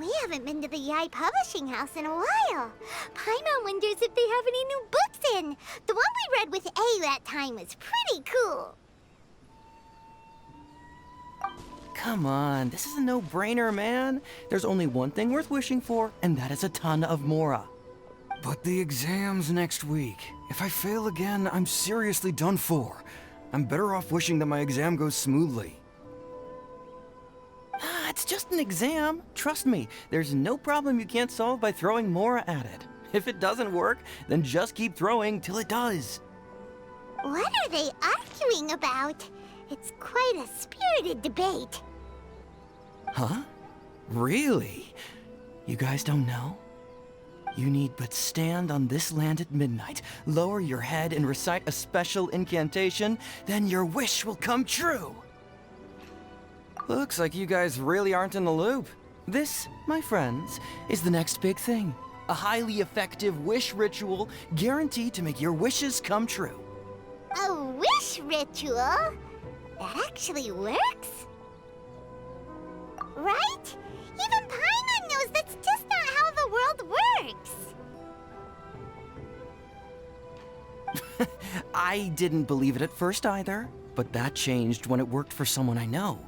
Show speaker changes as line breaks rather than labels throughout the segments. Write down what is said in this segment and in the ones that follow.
We haven't been to the Yae Publishing House in a while. Paimon wonders if they have any new books in. The one we read with A that time was pretty cool.
Come on, this is a no-brainer, man. There's only one thing worth wishing for, and that is a ton of Mora.
But the exam's next week. If I fail again, I'm seriously done for. I'm better off wishing that my exam goes smoothly.
Ah, it's just an exam. Trust me, there's no problem you can't solve by throwing Mora at it. If it doesn't work, then just keep throwing till it does.
What are they arguing about? It's quite a spirited debate.
Huh? Really? You guys don't know? You need but stand on this land at midnight, lower your head and recite a special incantation, then your wish will come true. Looks like you guys really aren't in the loop. This, my friends, is the next big thing. A highly effective wish ritual guaranteed to make your wishes come true.
A wish ritual? That actually works? Right? Even Paimon knows that's just not how the world works.
I didn't believe it at first either, but that changed when it worked for someone I know.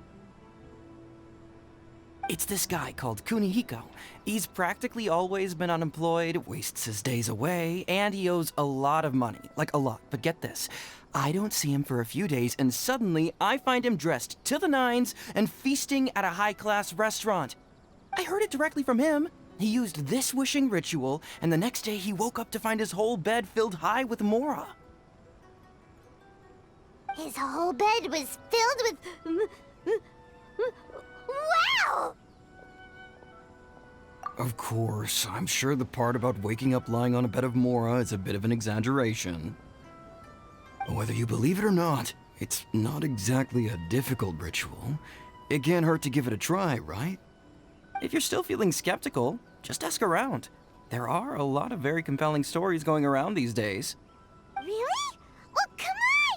It's this guy called Kunihiko. He's practically always been unemployed, wastes his days away, and he owes a lot of money. Like a lot, but get this. I don't see him for a few days, and suddenly I find him dressed to the nines and feasting at a high-class restaurant. I heard it directly from him. He used this wishing ritual, and the next day he woke up to find his whole bed filled high with Mora.
His whole bed was filled with... Wow!
Of course, I'm sure the part about waking up lying on a bed of Mora is a bit of an exaggeration. Whether you believe it or not, it's not exactly a difficult ritual. It can't hurt to give it a try, right?
If you're still feeling skeptical, just ask around. There are a lot of very compelling stories going around these days.
Really? Well, come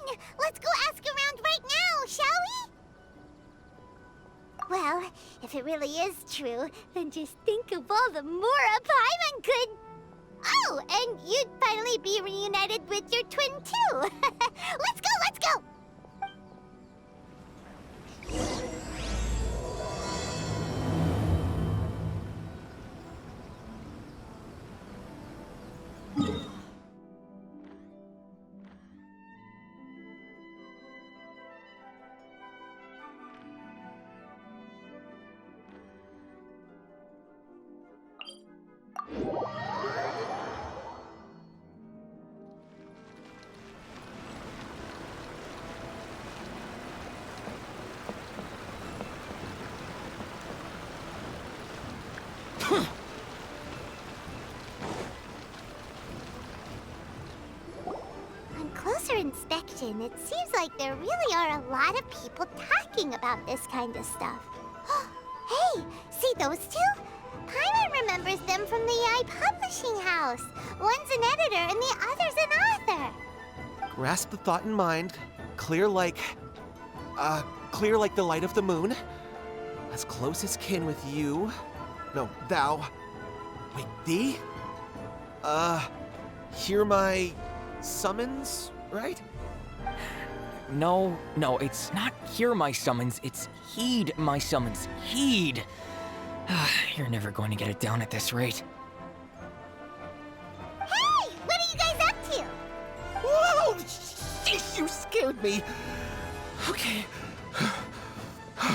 on! Let's go ask around right now, shall we? Well, if it really is true, then just think of all the Mora Paimon could... Oh, and you'd finally be reunited with your twin, too! Let's go, let's go! On closer inspection, it seems like there really are a lot of people talking about this kind of stuff. Hey, see those two? Paimon remembers them from the Yae Publishing House. One's an editor and the other's an author.
Grasp the thought in mind. Clear like the light of the moon. As close as kin with you. No, thou. Wait, thee? Hear my summons, right?
No, it's not hear my summons, it's heed my summons. Heed! You're never going to get it down at this rate.
Hey, what are you guys up to?
Whoa! Sheesh, you scared me! Okay.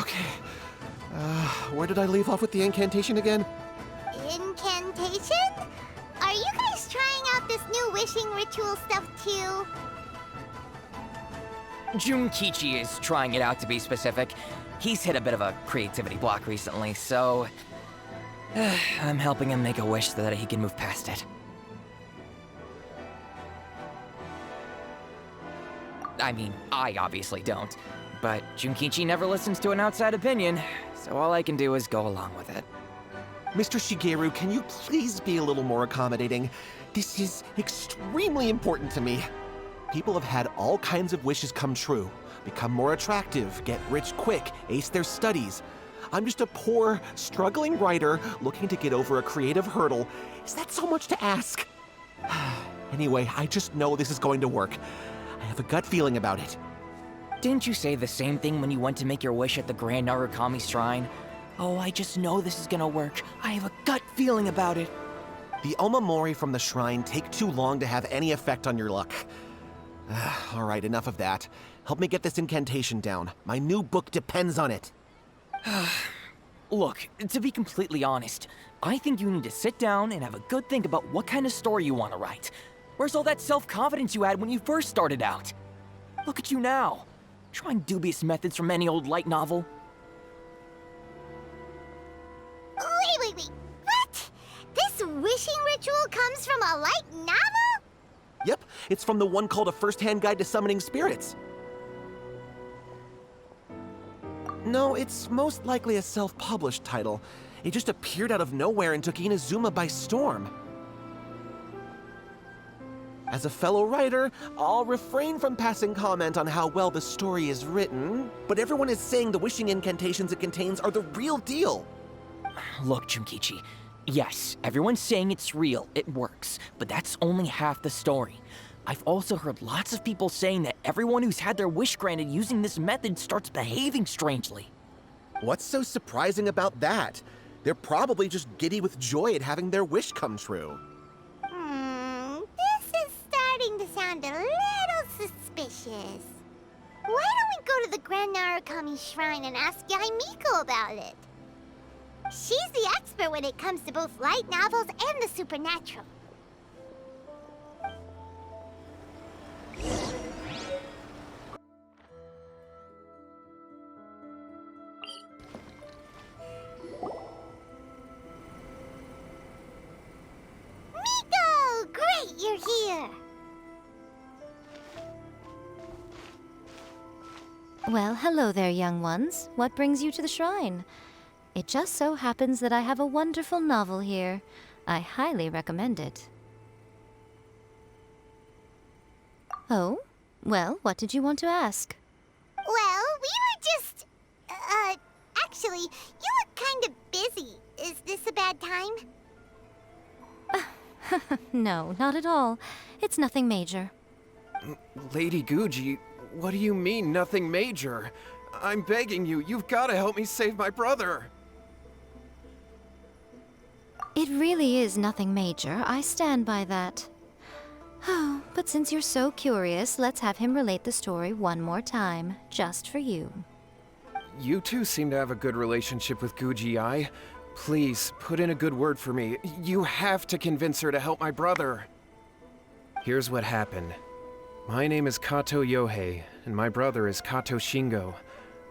Okay. Where did I leave off with the incantation again?
Incantation? Are you guys trying out this new wishing ritual stuff too?
Junkichi is trying it out, to be specific. He's hit a bit of a creativity block recently, so... I'm helping him make a wish so that he can move past it. I mean, I obviously don't. But Junkichi never listens to an outside opinion, so all I can do is go along with it.
Mr. Shigeru, can you please be a little more accommodating? This is extremely important to me. People have had all kinds of wishes come true. Become more attractive, get rich quick, ace their studies. I'm just a poor, struggling writer looking to get over a creative hurdle. Is that so much to ask? Anyway, I just know this is going to work. I have a gut feeling about it.
Didn't you say the same thing when you went to make your wish at the Grand Narukami Shrine? Oh, I just know this is gonna work. I have a gut feeling about it.
The Omamori from the shrine take too long to have any effect on your luck. All right, enough of that. Help me get this incantation down. My new book depends on it.
Look, to be completely honest, I think you need to sit down and have a good think about what kind of story you want to write. Where's all that self-confidence you had when you first started out? Look at you now, trying dubious methods from any old light novel.
Wait. What? This wishing ritual comes from a light novel?
Yep, it's from the one called A First-Hand Guide to Summoning Spirits. No, it's most likely a self-published title. It just appeared out of nowhere and took Inazuma by storm. As a fellow writer, I'll refrain from passing comment on how well the story is written, but everyone is saying the wishing incantations it contains are the real deal.
Look, Junkichi, yes, everyone's saying it's real, it works, but that's only half the story. I've also heard lots of people saying that everyone who's had their wish granted using this method starts behaving strangely.
What's so surprising about that? They're probably just giddy with joy at having their wish come true.
This is starting to sound a little suspicious. Why don't we go to the Grand Narukami Shrine and ask Yae Miko about it? She's the expert when it comes to both light novels and the supernatural. Miko! Great, you're here!
Well, hello there, young ones. What brings you to the shrine? It just so happens that I have a wonderful novel here. I highly recommend it. Oh? Well, what did you want to ask?
Well, we were just... actually, you look kind of busy. Is this a bad time?
No, not at all. It's nothing major.
Lady Guji, what do you mean, nothing major? I'm begging you, you've got to help me save my brother.
It really is nothing major. I stand by that. Oh, but since you're so curious, let's have him relate the story one more time, just for you.
You two seem to have a good relationship with Guji-ai. Please, put in a good word for me. You have to convince her to help my brother. Here's what happened. My name is Kato Yohei, and my brother is Kato Shingo.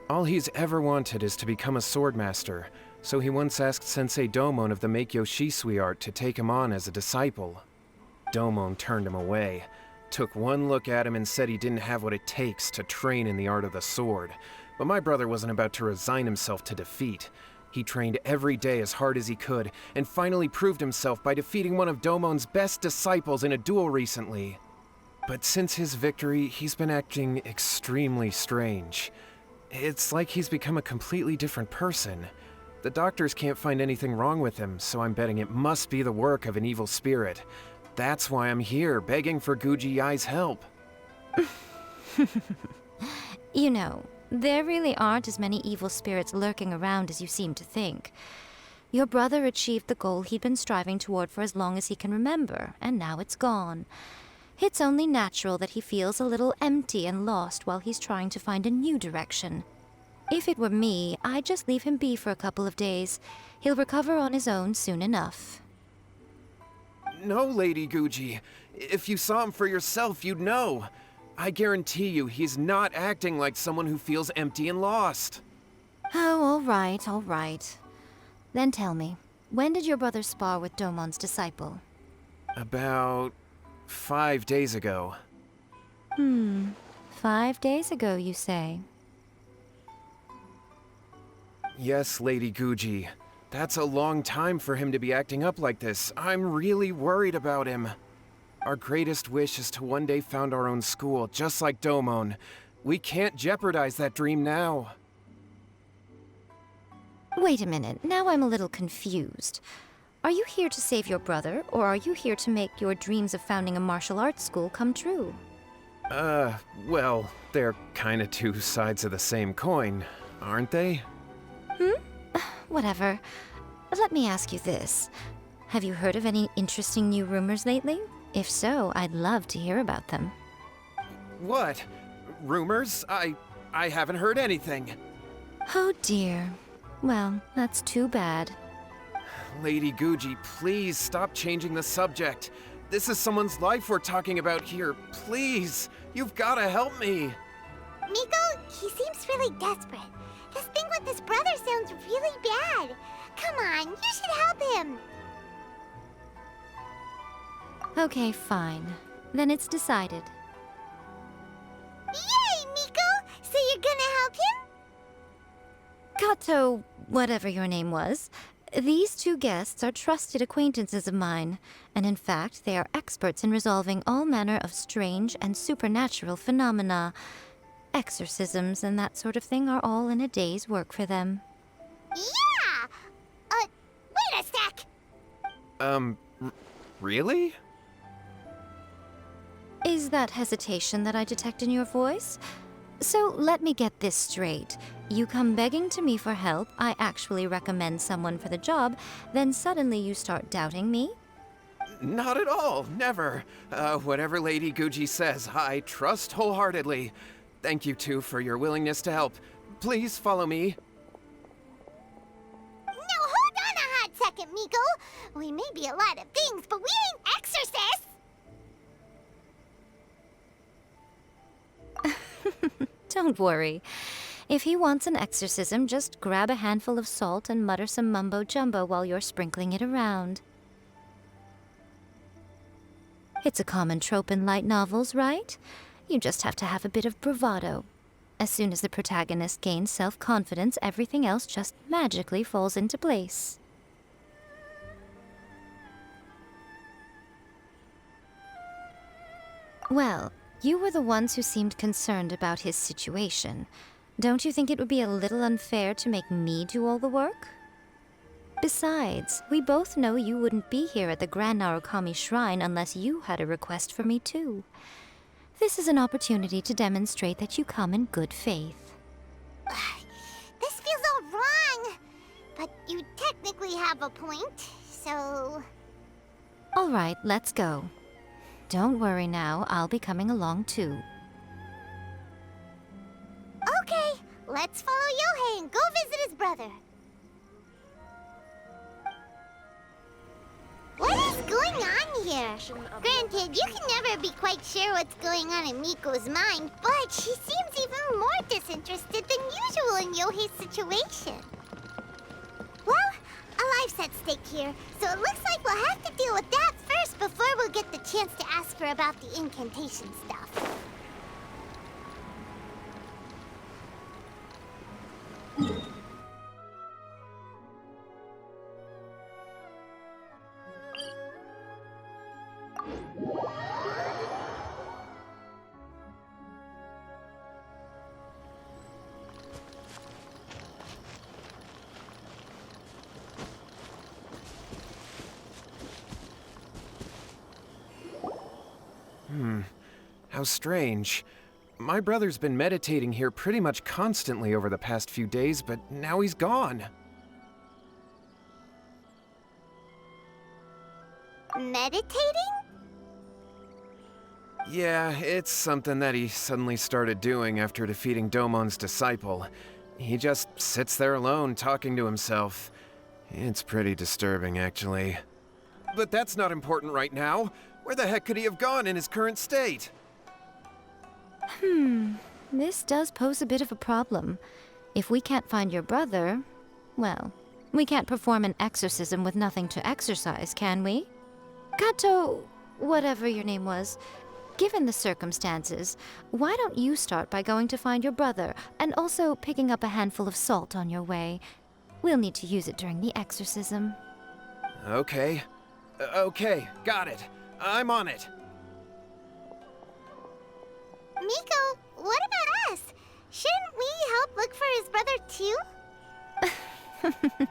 All he's ever wanted is to become a swordmaster, so he once asked Sensei Domon of the Meikyo Shisui art to take him on as a disciple. Domon turned him away, took one look at him and said he didn't have what it takes to train in the art of the sword. But my brother wasn't about to resign himself to defeat. He trained every day as hard as he could, and finally proved himself by defeating one of Domon's best disciples in a duel recently. But since his victory, he's been acting extremely strange. It's like he's become a completely different person. The doctors can't find anything wrong with him, so I'm betting it must be the work of an evil spirit. That's why I'm here, begging for Guji-ai's help.
You know, there really aren't as many evil spirits lurking around as you seem to think. Your brother achieved the goal he'd been striving toward for as long as he can remember, and now it's gone. It's only natural that he feels a little empty and lost while he's trying to find a new direction. If it were me, I'd just leave him be for a couple of days. He'll recover on his own soon enough.
No, Lady Guji. If you saw him for yourself, you'd know. I guarantee you, he's not acting like someone who feels empty and lost.
Oh, all right. Then tell me, when did your brother spar with Domon's disciple?
About 5 days ago.
5 days ago, you say?
Yes, Lady Guji. That's a long time for him to be acting up like this. I'm really worried about him. Our greatest wish is to one day found our own school, just like Domon. We can't jeopardize that dream now.
Wait a minute, now I'm a little confused. Are you here to save your brother, or are you here to make your dreams of founding a martial arts school come true?
Well, they're kinda two sides of the same coin, aren't they?
Whatever. Let me ask you this. Have you heard of any interesting new rumors lately? If so, I'd love to hear about them.
What? Rumors? I haven't heard anything.
Oh dear. Well, that's too bad.
Lady Guji, please stop changing the subject. This is someone's life we're talking about here. Please, you've gotta help me.
Miko, he seems really desperate. This thing with his brother sounds really bad. Come on, you should help him.
Okay, fine. Then it's decided.
Yay, Miko! So you're gonna help him?
Kato, whatever your name was, these two guests are trusted acquaintances of mine, and in fact, they are experts in resolving all manner of strange and supernatural phenomena. Exorcisms and that sort of thing are all in a day's work for them.
Yeah! Wait a sec!
Really?
Is that hesitation that I detect in your voice? So let me get this straight. You come begging to me for help, I actually recommend someone for the job, then suddenly you start doubting me?
Not at all, never. Whatever Lady Guji says, I trust wholeheartedly. Thank you two for your willingness to help. Please follow me.
No, hold on a hot second, Miko. We may be a lot of things, but we ain't exorcists!
Don't worry. If he wants an exorcism, just grab a handful of salt and mutter some mumbo-jumbo while you're sprinkling it around. It's a common trope in light novels, right? You just have to have a bit of bravado. As soon as the protagonist gains self-confidence, everything else just magically falls into place. Well, you were the ones who seemed concerned about his situation. Don't you think it would be a little unfair to make me do all the work? Besides, we both know you wouldn't be here at the Grand Narukami Shrine unless you had a request for me too. This is an opportunity to demonstrate that you come in good faith.
This feels all wrong. But you technically have a point, so...
All right, let's go. Don't worry now, I'll be coming along too.
Okay, let's follow Yohei and go visit his brother. What is going on here? Granted, you can never be quite sure what's going on in Miko's mind, but she seems even more disinterested than usual in Yohei's situation. Well, a life's at stake here, so it looks like we'll have to deal with that first before we'll get the chance to ask her about the incantation stuff.
How strange. My brother's been meditating here pretty much constantly over the past few days, but now he's gone.
Meditating?
Yeah, it's something that he suddenly started doing after defeating Domon's disciple. He just sits there alone, talking to himself. It's pretty disturbing, actually. But that's not important right now. Where the heck could he have gone in his current state?
This does pose a bit of a problem. If we can't find your brother, well, we can't perform an exorcism with nothing to exorcise, can we? Kato, whatever your name was, given the circumstances, why don't you start by going to find your brother, and also picking up a handful of salt on your way? We'll need to use it during the exorcism.
Okay. Okay, got it. I'm on it.
Miko, what about us? Shouldn't we help look for his brother too?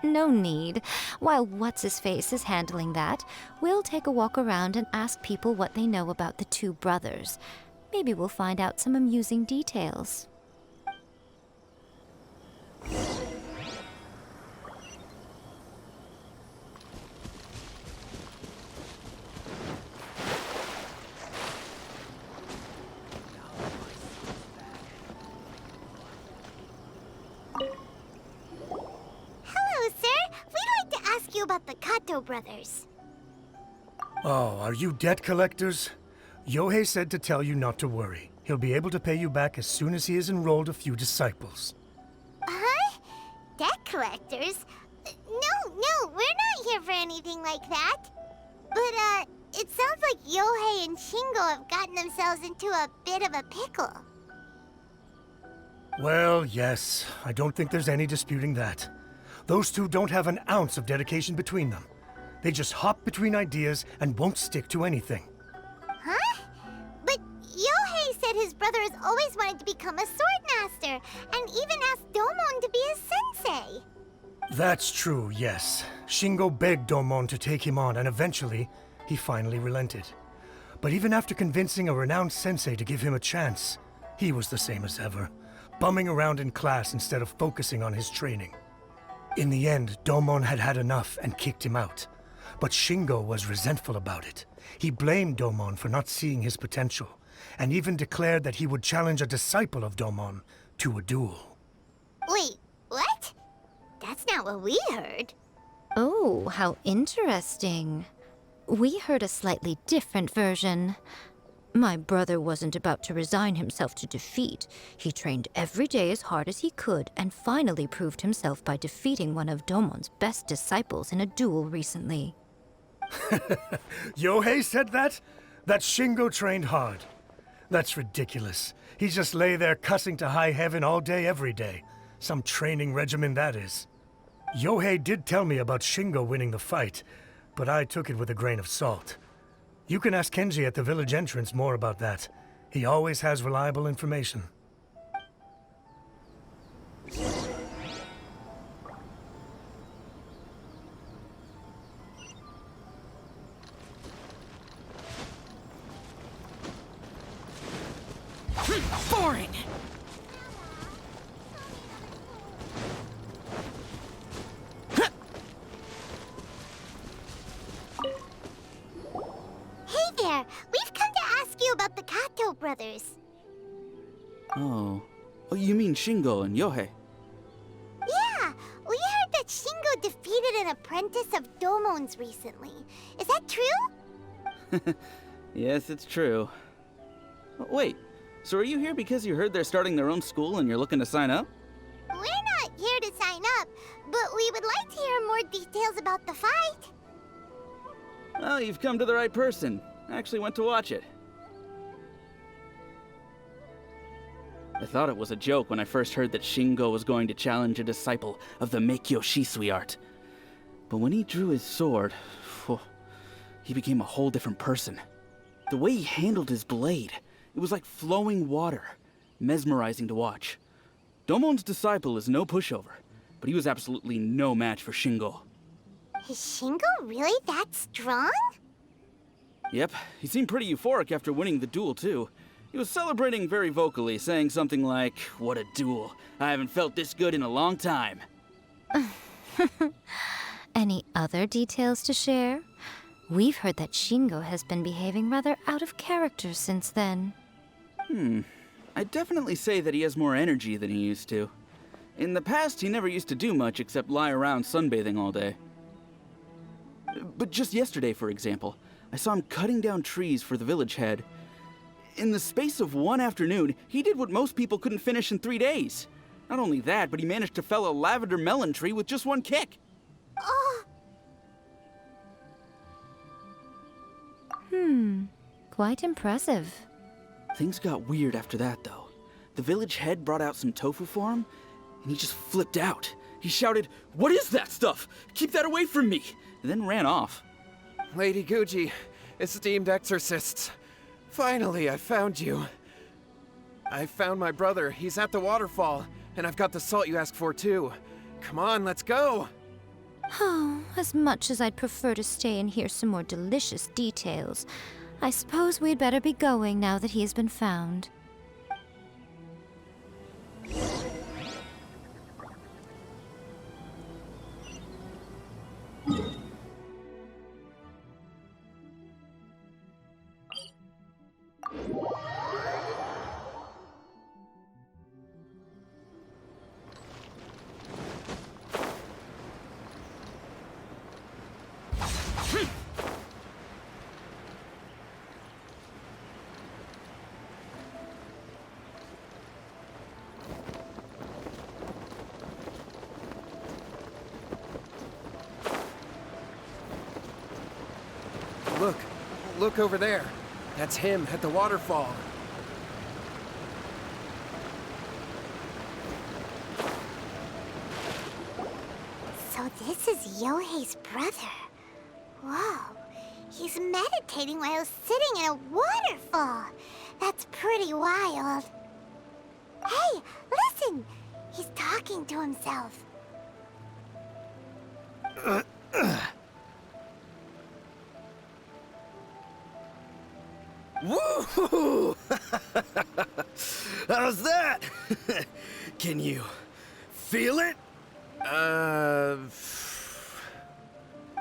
No need. While What's-His-Face is handling that, we'll take a walk around and ask people what they know about the two brothers. Maybe we'll find out some amusing details.
About the Kato brothers.
Oh, are you debt collectors? Yohei said to tell you not to worry. He'll be able to pay you back as soon as he has enrolled a few disciples.
Huh? Debt collectors? No, we're not here for anything like that. But, it sounds like Yohei and Shingo have gotten themselves into a bit of a pickle.
Well, yes. I don't think there's any disputing that. Those two don't have an ounce of dedication between them. They just hop between ideas and won't stick to anything.
Huh? But Yohei said his brother has always wanted to become a sword master, and even asked Domon to be his sensei.
That's true, yes. Shingo begged Domon to take him on, and eventually, he finally relented. But even after convincing a renowned sensei to give him a chance, he was the same as ever, bumming around in class instead of focusing on his training. In the end, Domon had had enough and kicked him out. But Shingo was resentful about it. He blamed Domon for not seeing his potential, and even declared that he would challenge a disciple of Domon to a duel.
Wait, what? That's not what we heard.
Oh, how interesting. We heard a slightly different version. My brother wasn't about to resign himself to defeat. He trained every day as hard as he could and finally proved himself by defeating one of Domon's best disciples in a duel recently.
Yohei said that? That Shingo trained hard. That's ridiculous. He just lay there cussing to high heaven all day every day. Some training regimen that is. Yohei did tell me about Shingo winning the fight, but I took it with a grain of salt. You can ask Kenji at the village entrance more about that. He always has reliable information.
Boring!
Hey there, we've come to ask you about the Kato brothers.
Oh, you mean Shingo and Yohei?
Yeah, we heard that Shingo defeated an apprentice of Domon's recently. Is that true?
Yes, it's true. Wait, so are you here because you heard they're starting their own school and you're looking to sign up?
We're not here to sign up, but we would like to hear more details about the fight.
Well, you've come to the right person. I actually went to watch it. I thought it was a joke when I first heard that Shingo was going to challenge a disciple of the miHoYo Shisui art. But when he drew his sword, he became a whole different person. The way he handled his blade, it was like flowing water, mesmerizing to watch. Domon's disciple is no pushover, but he was absolutely no match for Shingo.
Is Shingo really that strong?
Yep, he seemed pretty euphoric after winning the duel, too. He was celebrating very vocally, saying something like, "What a duel. I haven't felt this good in a long time."
Any other details to share? We've heard that Shingo has been behaving rather out of character since then.
I'd definitely say that he has more energy than he used to. In the past, he never used to do much except lie around sunbathing all day. But just yesterday, for example, I saw him cutting down trees for the village head. In the space of one afternoon, he did what most people couldn't finish in 3 days. Not only that, but he managed to fell a lavender melon tree with just one kick.
Oh,
Quite impressive.
Things got weird after that, though. The village head brought out some tofu for him, and he just flipped out. He shouted, "What is that stuff? Keep that away from me!" and then ran off.
Lady Guji, esteemed exorcists. Finally, I found you. I found my brother. He's at the waterfall, and I've got the salt you asked for, too. Come on, let's go!
Oh, as much as I'd prefer to stay and hear some more delicious details, I suppose we'd better be going now that he has been found.
Look over there. That's him at the waterfall.
So this is Yohei's brother. Whoa. He's meditating while sitting in a waterfall. That's pretty wild. Hey, listen! He's talking to himself.
Woo! How's that? Can you feel it?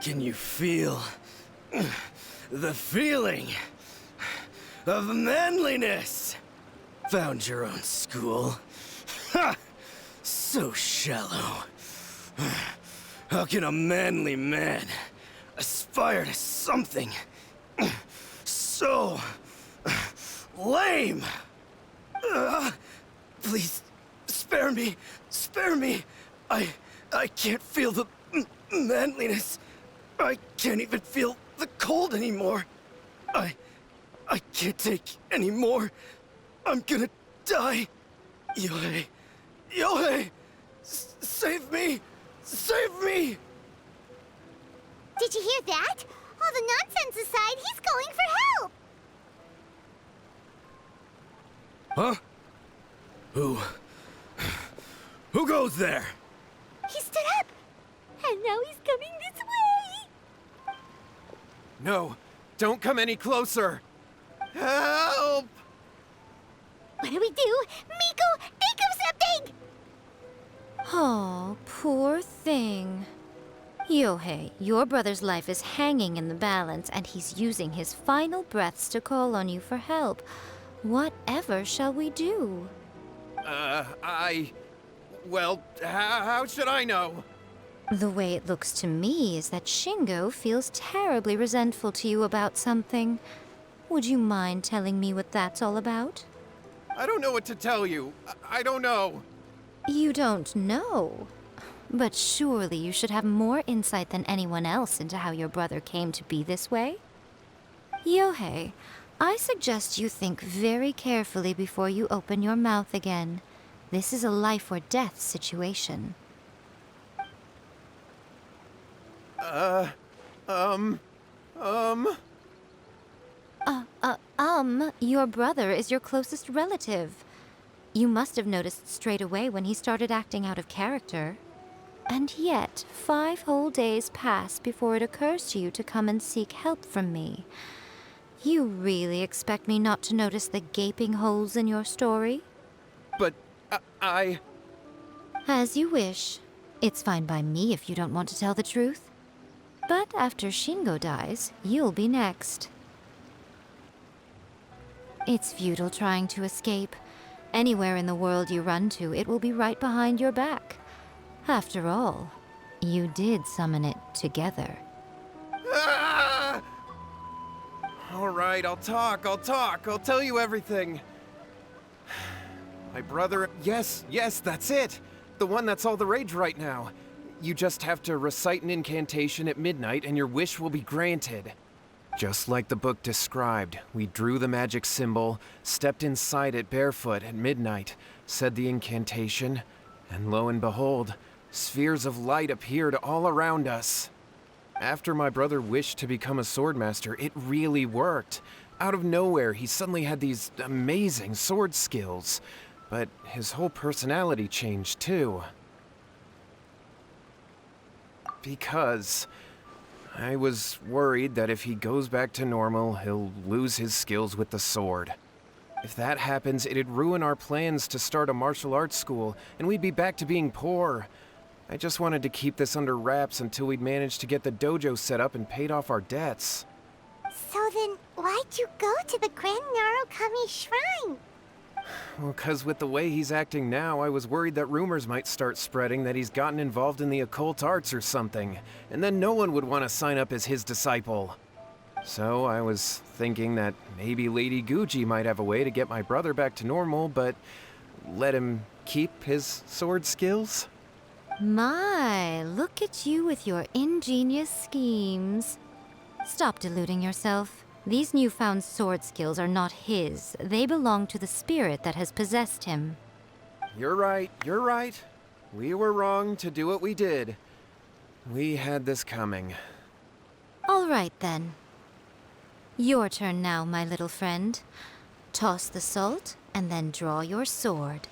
Can you feel the feeling of manliness? Found your own school. Ha! So shallow. How can a manly man aspire to something so lame? Please, spare me. Spare me. I can't feel the manliness. I can't even feel the cold anymore. I can't take any more. I'm gonna die. Yohei. Yohei! Save me! Save me!
Did you hear that? All the nonsense aside, he's going for help!
Huh? Who goes there?
He stood up! And now he's coming this way!
No, don't come any closer. Help!
What do we do? Miko, think of something!
Oh, poor thing. Yohei, your brother's life is hanging in the balance, and he's using his final breaths to call on you for help. Whatever shall we do?
Well, how should I know?
The way it looks to me is that Shingo feels terribly resentful to you about something. Would you mind telling me what that's all about?
I don't know what to tell you. I don't know.
You don't know? But surely you should have more insight than anyone else into how your brother came to be this way? Yohei, I suggest you think very carefully before you open your mouth again. This is a life or death situation. Your brother is your closest relative. You must have noticed straight away when he started acting out of character. And yet, 5 whole days pass before it occurs to you to come and seek help from me. You really expect me not to notice the gaping holes in your story?
But
As you wish. It's fine by me if you don't want to tell the truth. But after Shingo dies, you'll be next. It's futile trying to escape. Anywhere in the world you run to, it will be right behind your back. After all, you did summon it together.
Ah! All right, I'll talk. I'll tell you everything. My brother... Yes, that's it. The one that's all the rage right now. You just have to recite an incantation at midnight and your wish will be granted. Just like the book described, we drew the magic symbol, stepped inside it barefoot at midnight, said the incantation, and lo and behold, spheres of light appeared all around us. After my brother wished to become a swordmaster, it really worked. Out of nowhere, he suddenly had these amazing sword skills. But his whole personality changed too. because I was worried that if he goes back to normal, he'll lose his skills with the sword. If that happens, it'd ruin our plans to start a martial arts school, and we'd be back to being poor. I just wanted to keep this under wraps until we'd managed to get the dojo set up and paid off our debts.
So then, why'd you go to the Grand Narukami Shrine?
Well, 'cause with the way he's acting now, I was worried that rumors might start spreading that he's gotten involved in the occult arts or something, and then no one would want to sign up as his disciple. So I was thinking that maybe Lady Guji might have a way to get my brother back to normal, but let him keep his sword skills?
My, look at you with your ingenious schemes. Stop deluding yourself. These newfound sword skills are not his. They belong to the spirit that has possessed him.
You're right, you're right. We were wrong to do what we did. We had this coming.
All right, then. Your turn now, my little friend. Toss the salt, and then draw your sword.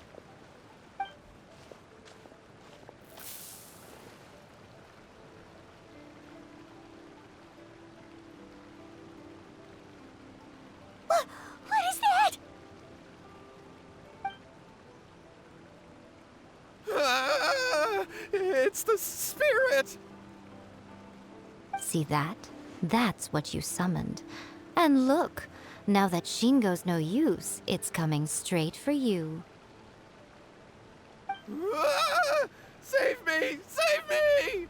What is that?
It's the spirit!
See that? That's what you summoned. And look, now that Shingo's no use, it's coming straight for you.
Save me! Save me!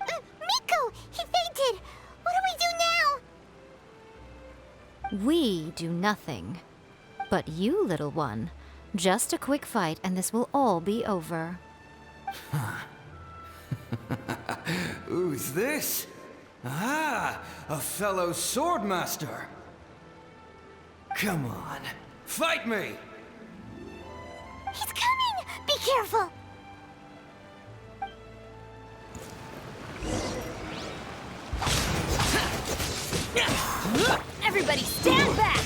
Miko! He fainted! What do we do now?
We do nothing. But you, little one, just a quick fight and this will all be over.
Who's this? Ah, a fellow swordmaster. Come on, fight me!
He's coming! Be careful!
Everybody stand back!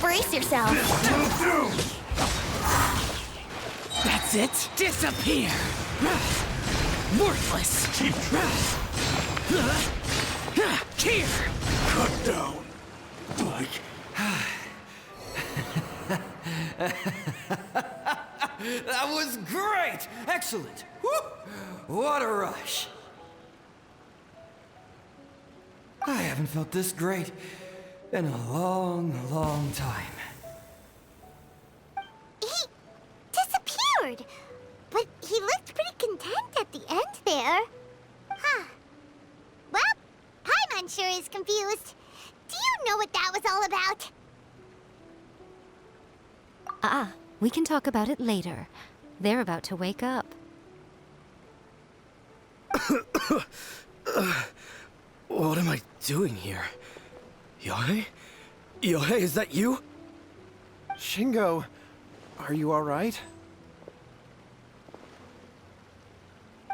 Brace yourself!
That's it? Disappear! Worthless! Here!
Cut down! Like... That was great! Excellent! Woo! What a rush! I haven't felt this great in a long, long time.
He disappeared! But he looked pretty content at the end there. Huh. Well, Paimon sure is confused. Do you know what that was all about?
We can talk about it later. They're about to wake up.
What am I doing here? Yae? Yae, is that you?
Shingo, are you alright?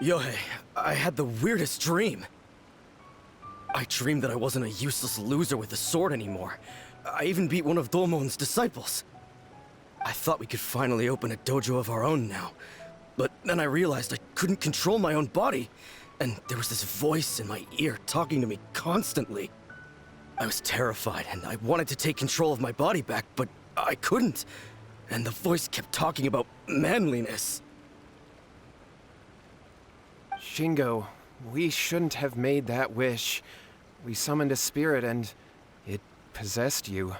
Yae, I had the weirdest dream. I dreamed that I wasn't a useless loser with a sword anymore. I even beat one of Domon's disciples. I thought we could finally open a dojo of our own now. But then I realized I couldn't control my own body. And there was this voice in my ear talking to me constantly. I was terrified and I wanted to take control of my body back, but I couldn't. And the voice kept talking about manliness.
Shingo, we shouldn't have made that wish. We summoned a spirit and it possessed you.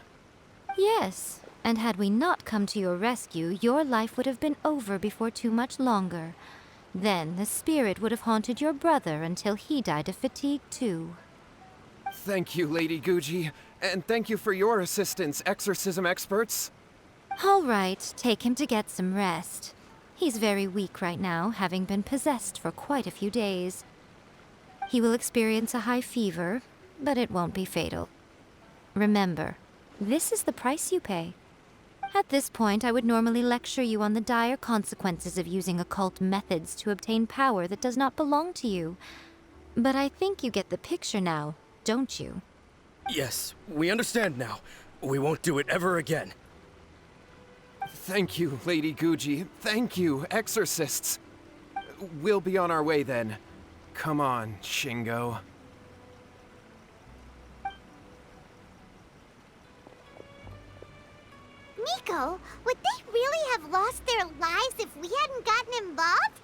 Yes, and had we not come to your rescue, your life would have been over before too much longer. Then the spirit would have haunted your brother until he died of fatigue too.
Thank you, Lady Guji, and thank you for your assistance, exorcism experts.
All right, take him to get some rest. He's very weak right now, having been possessed for quite a few days. He will experience a high fever, but it won't be fatal. Remember, this is the price you pay. At this point, I would normally lecture you on the dire consequences of using occult methods to obtain power that does not belong to you. But I think you get the picture now. don't you?
Yes, we understand now. We won't do it ever again.
Thank you, Lady Guji. Thank you, exorcists. We'll be on our way then. Come on, Shingo.
Miko, would they really have lost their lives if we hadn't gotten involved?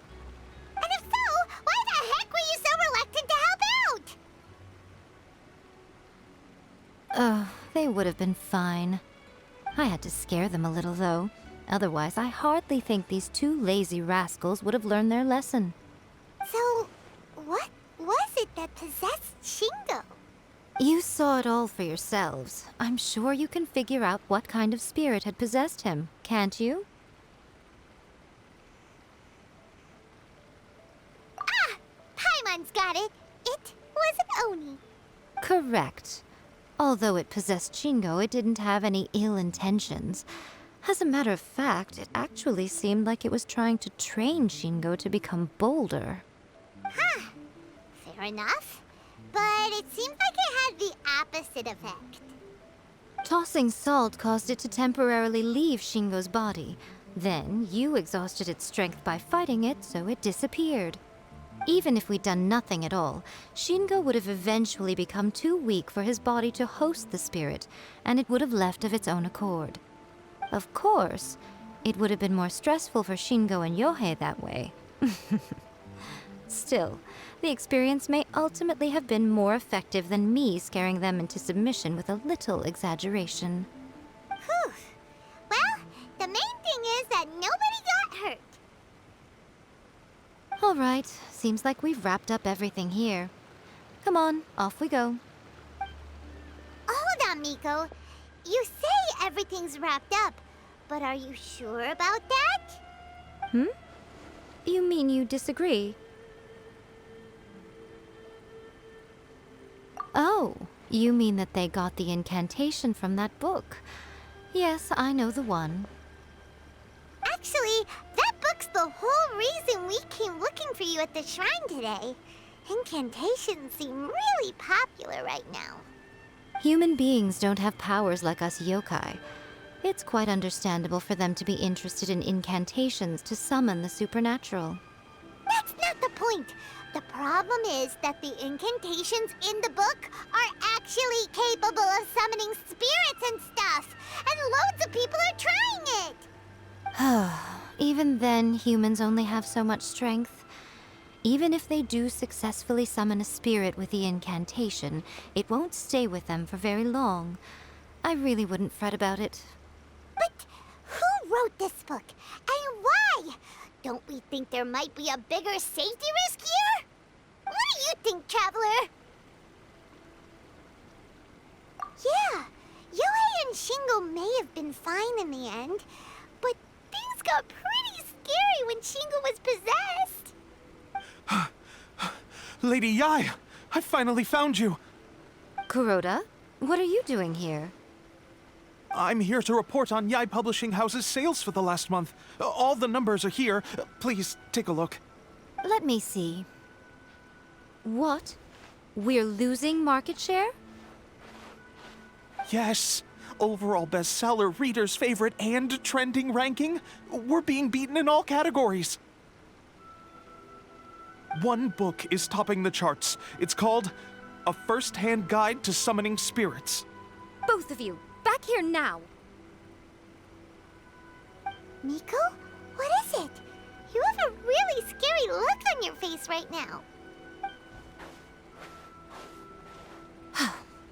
And if so, why the heck were you so reluctant to help out?
They would have been fine. I had to scare them a little, though. Otherwise, I hardly think these two lazy rascals would have learned their lesson.
So, what was it that possessed Shingo?
You saw it all for yourselves. I'm sure you can figure out what kind of spirit had possessed him, can't you?
Ah! Paimon's got it. It was an Oni.
Correct. Although it possessed Shingo, it didn't have any ill intentions. As a matter of fact, it actually seemed like it was trying to train Shingo to become bolder.
Huh. Fair enough. But it seems like it had the opposite effect.
Tossing salt caused it to temporarily leave Shingo's body. Then, you exhausted its strength by fighting it, so it disappeared. Even if we'd done nothing at all, Shingo would have eventually become too weak for his body to host the spirit, and it would have left of its own accord. Of course, it would have been more stressful for Shingo and Yohei that way. Still, the experience may ultimately have been more effective than me scaring them into submission with a little exaggeration.
Whew. Well, the main thing is that nobody got hurt.
All right, seems like we've wrapped up everything here. Come on, off we go.
Hold on, Miko. You say everything's wrapped up, but are you sure about that?
You mean you disagree? Oh, you mean that they got the incantation from that book. Yes, I know the one.
Actually, that book's the whole reason we came looking for you at the shrine today. Incantations seem really popular right now.
Human beings don't have powers like us yokai. It's quite understandable for them to be interested in incantations to summon the supernatural.
That's not the point. The problem is that the incantations in the book are actually capable of summoning spirits and stuff, and loads of people are trying it.
Even then, humans only have so much strength. Even if they do successfully summon a spirit with the incantation, it won't stay with them for very long. I really wouldn't fret about it.
But who wrote this book, and why? Don't we think there might be a bigger safety risk here? What do you think, Traveler? Yeah, Yohei and Shingo may have been fine in the end, but things got pretty scary when Shingo was possessed.
Lady Yae, I finally found you.
Kuroda, what are you doing here?
I'm here to report on Yae Publishing House's sales for the last month. All the numbers are here. Please take a look.
Let me see. What? We're losing market share?
Yes. Overall bestseller, reader's favorite, and trending ranking. We're being beaten in all categories. One book is topping the charts. It's called A First-Hand Guide to Summoning Spirits.
Both of you, back here now!
Miko? What is it? You have a really scary look on your face right now.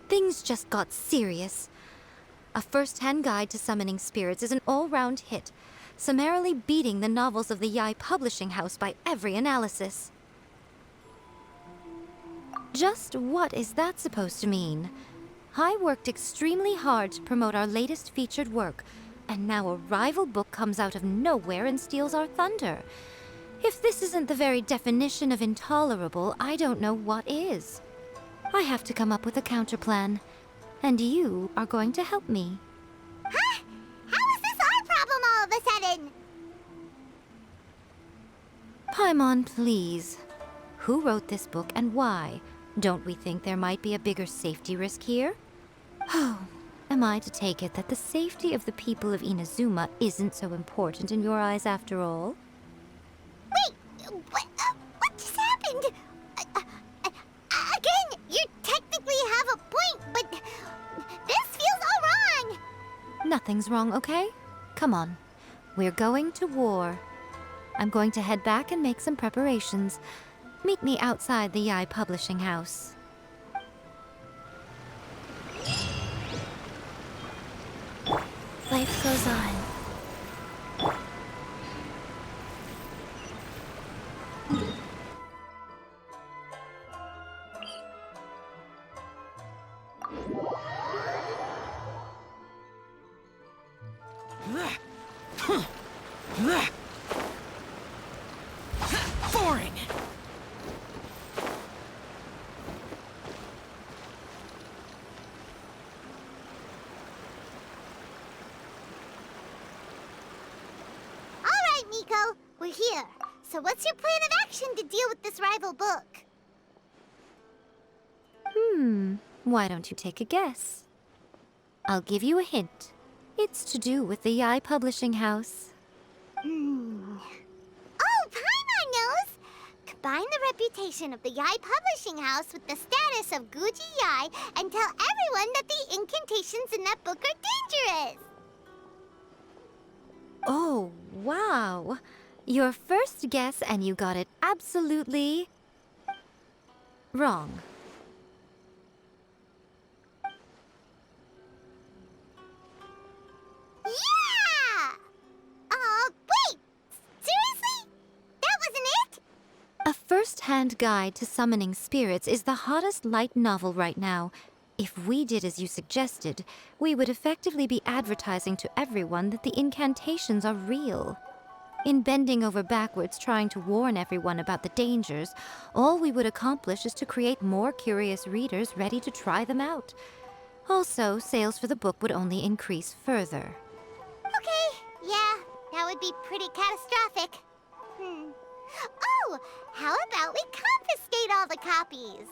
Things just got serious. A First-Hand Guide to Summoning Spirits is an all-round hit, summarily beating the novels of the Yae Publishing House by every analysis. Just what is that supposed to mean? I worked extremely hard to promote our latest featured work, and now a rival book comes out of nowhere and steals our thunder. If this isn't the very definition of intolerable, I don't know what is. I have to come up with a counterplan, and you are going to help me.
Huh? How is this our problem all of a sudden?
Paimon, please. Who wrote this book and why? Don't we think there might be a bigger safety risk here? Oh, am I to take it that the safety of the people of Inazuma isn't so important in your eyes after all?
Wait, what just happened? Again, you technically have a point, but this feels all wrong.
Nothing's wrong, okay? Come on. We're going to war. I'm going to head back and make some preparations. Meet me outside the Yae publishing house. Life goes on.
Boring!
All right, Miko, we're here. So what's your plan of action to deal with this rival book?
Why don't you take a guess? I'll give you a hint. It's to do with the Yae publishing house.
Oh, Paimon knows! Combine the reputation of the Yae publishing house with the status of Guji Yae and tell everyone that the incantations in that book are dangerous!
Oh, wow. Your first guess and you got it absolutely wrong.
Yeah! Wait! Seriously? That wasn't it?
A first-hand guide to summoning spirits is the hottest light novel right now. If we did as you suggested, we would effectively be advertising to everyone that the incantations are real. In bending over backwards trying to warn everyone about the dangers, all we would accomplish is to create more curious readers ready to try them out. Also, sales for the book would only increase further.
Okay, yeah, that would be pretty catastrophic. Oh, how about we confiscate all the copies?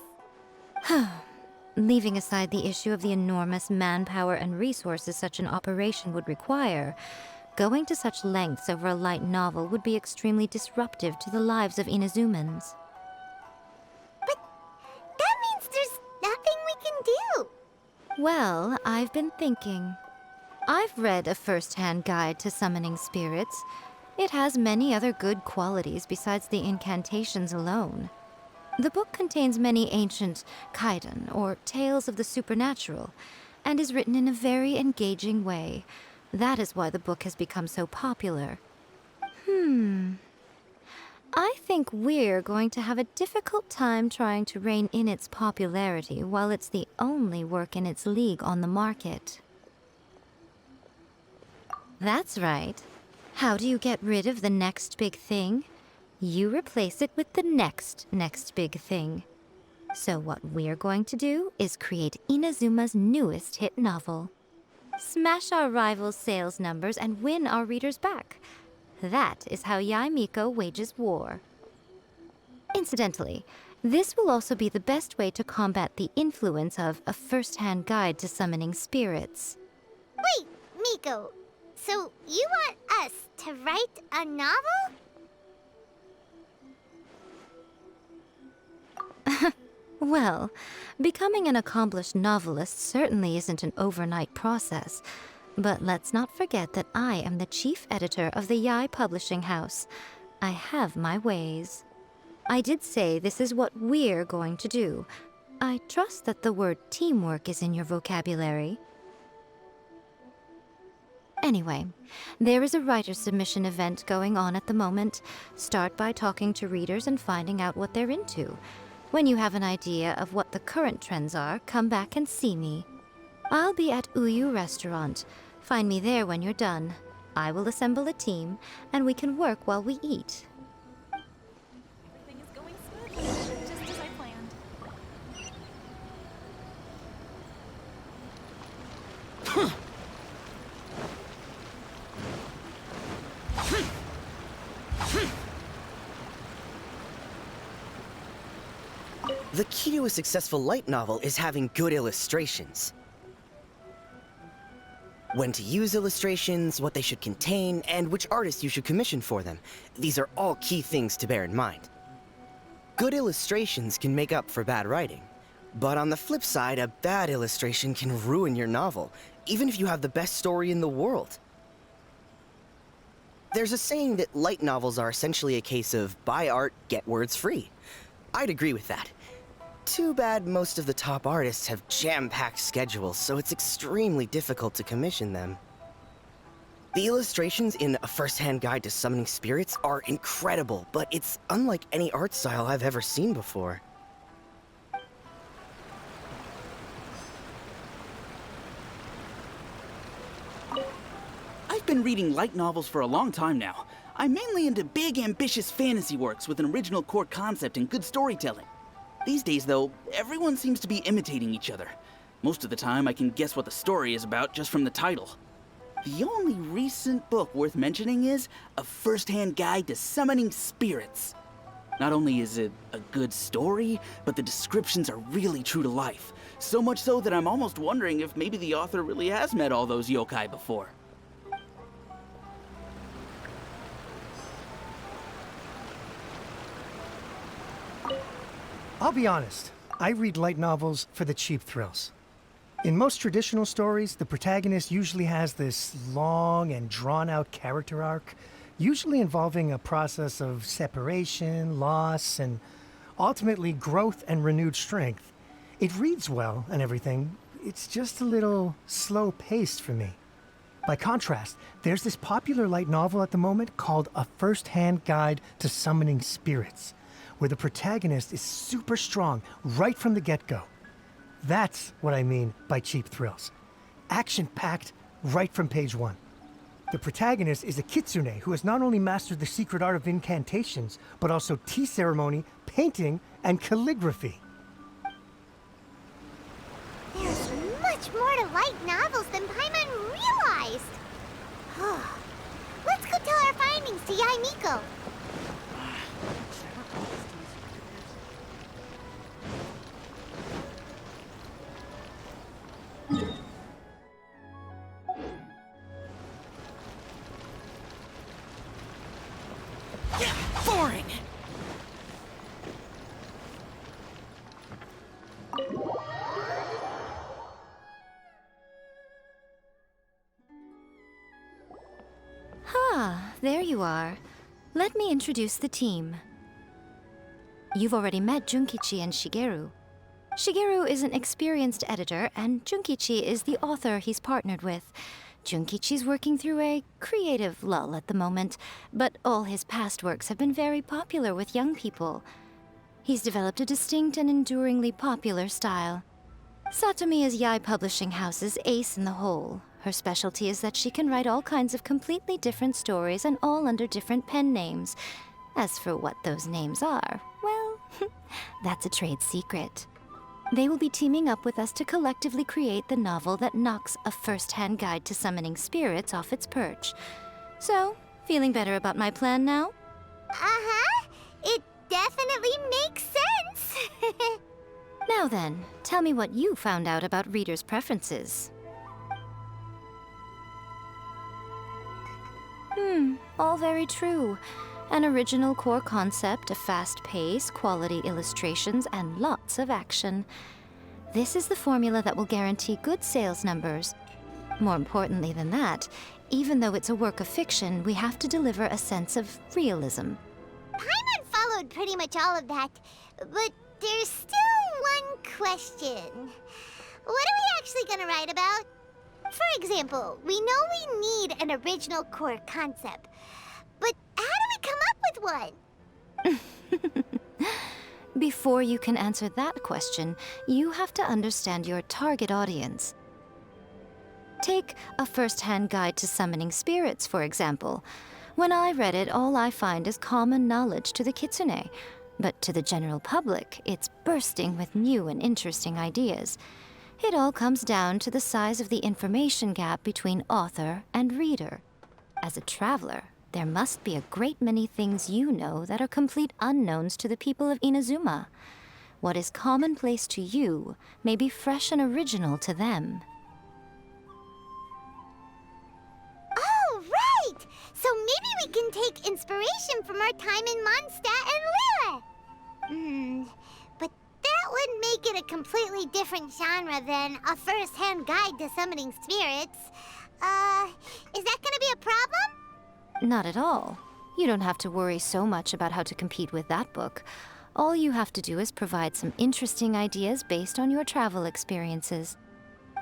Leaving aside the issue of the enormous manpower and resources such an operation would require, going to such lengths over a light novel would be extremely disruptive to the lives of Inazumans.
But that means there's nothing we can do.
Well, I've been thinking. I've read a first-hand guide to summoning spirits. It has many other good qualities besides the incantations alone. The book contains many ancient kaidan, or tales of the supernatural, and is written in a very engaging way. That is why the book has become so popular. I think we're going to have a difficult time trying to rein in its popularity while it's the only work in its league on the market. That's right. How do you get rid of the next big thing? You replace it with the next big thing. So what we're going to do is create Inazuma's newest hit novel. Smash our rivals' sales numbers and win our readers back. That is how Yae Miko wages war. Incidentally, this will also be the best way to combat the influence of a first-hand guide to summoning spirits.
Wait, Miko, so you want us to write a novel?
Well, becoming an accomplished novelist certainly isn't an overnight process. But let's not forget that I am the chief editor of the Yae publishing house. I have my ways. I did say this is what we're going to do. I trust that the word teamwork is in your vocabulary. Anyway, there is a writer submission event going on at the moment. Start by talking to readers and finding out what they're into. When you have an idea of what the current trends are, come back and see me. I'll be at Uyu Restaurant. Find me there when you're done. I will assemble a team, and we can work while we eat.
Everything is going smoothly, just as I planned.
The key to a successful light novel is having good illustrations. When to use illustrations, what they should contain, and which artist you should commission for them. These are all key things to bear in mind. Good illustrations can make up for bad writing. But on the flip side, a bad illustration can ruin your novel, even if you have the best story in the world. There's a saying that light novels are essentially a case of buy art, get words free. I'd agree with that. Too bad most of the top artists have jam-packed schedules, so it's extremely difficult to commission them. The illustrations in A First-Hand Guide to Summoning Spirits are incredible, but it's unlike any art style I've ever seen before.
I've been reading light novels for a long time now. I'm mainly into big, ambitious fantasy works with an original core concept and good storytelling. These days, though, everyone seems to be imitating each other. Most of the time, I can guess what the story is about just from the title. The only recent book worth mentioning is A First-Hand Guide to Summoning Spirits. Not only is it a good story, but the descriptions are really true to life. So much so that I'm almost wondering if maybe the author really has met all those yokai before.
I'll be honest, I read light novels for the cheap thrills. In most traditional stories, the protagonist usually has this long and drawn-out character arc, usually involving a process of separation, loss, and ultimately growth and renewed strength. It reads well and everything, it's just a little slow-paced for me. By contrast, there's this popular light novel at the moment called A First-Hand Guide to Summoning Spirits, where the protagonist is super strong right from the get-go. That's what I mean by cheap thrills. Action-packed right from page one. The protagonist is a kitsune who has not only mastered the secret art of incantations, but also tea ceremony, painting, and calligraphy.
There's much more to light novels than Paimon realized. Let's go tell our findings to Yae Miko.
Boring!
There you are. Let me introduce the team. You've already met Junkichi and Shigeru. Shigeru is an experienced editor, and Junkichi is the author he's partnered with. Junkichi's working through a creative lull at the moment, but all his past works have been very popular with young people. He's developed a distinct and enduringly popular style. Satomi is Yae Publishing House's ace in the hole. Her specialty is that she can write all kinds of completely different stories and all under different pen names. As for what those names are, well, that's a trade secret. They will be teaming up with us to collectively create the novel that knocks A First-Hand Guide to Summoning Spirits off its perch. So, feeling better about my plan now?
Uh-huh. It definitely makes sense.
Now then, tell me what you found out about readers' preferences. All very true. An original core concept, a fast pace, quality illustrations, and lots of action. This is the formula that will guarantee good sales numbers. More importantly than that, even though it's a work of fiction, we have to deliver a sense of realism.
Paimon followed pretty much all of that, but there's still one question. What are we actually gonna write about? For example, we know we need an original core concept, but how do we come up with one?
Before you can answer that question, you have to understand your target audience. Take A First-Hand Guide to Summoning Spirits, for example. When I read it, all I find is common knowledge to the kitsune, but to the general public, it's bursting with new and interesting ideas. It all comes down to the size of the information gap between author and reader. As a traveler, there must be a great many things you know that are complete unknowns to the people of Inazuma. What is commonplace to you may be fresh and original to them.
Oh, right! So maybe we can take inspiration from our time in Mondstadt and Liyue. But that would make it a completely different genre than a first-hand guide to summoning spirits. Is that gonna be a problem?
Not at all. You don't have to worry so much about how to compete with that book. All you have to do is provide some interesting ideas based on your travel experiences.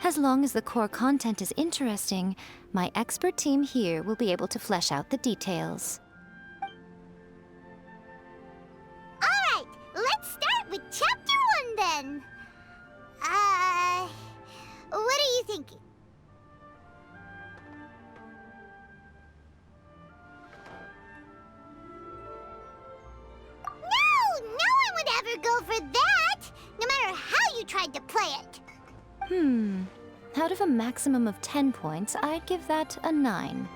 As long as the core content is interesting, my expert team here will be able to flesh out the details.
Alright, let's start with Chapter 1 then. What are you thinking? No one would ever go for that, no matter how you tried to play it.
Out of a maximum of 10 points, I'd give that a 9.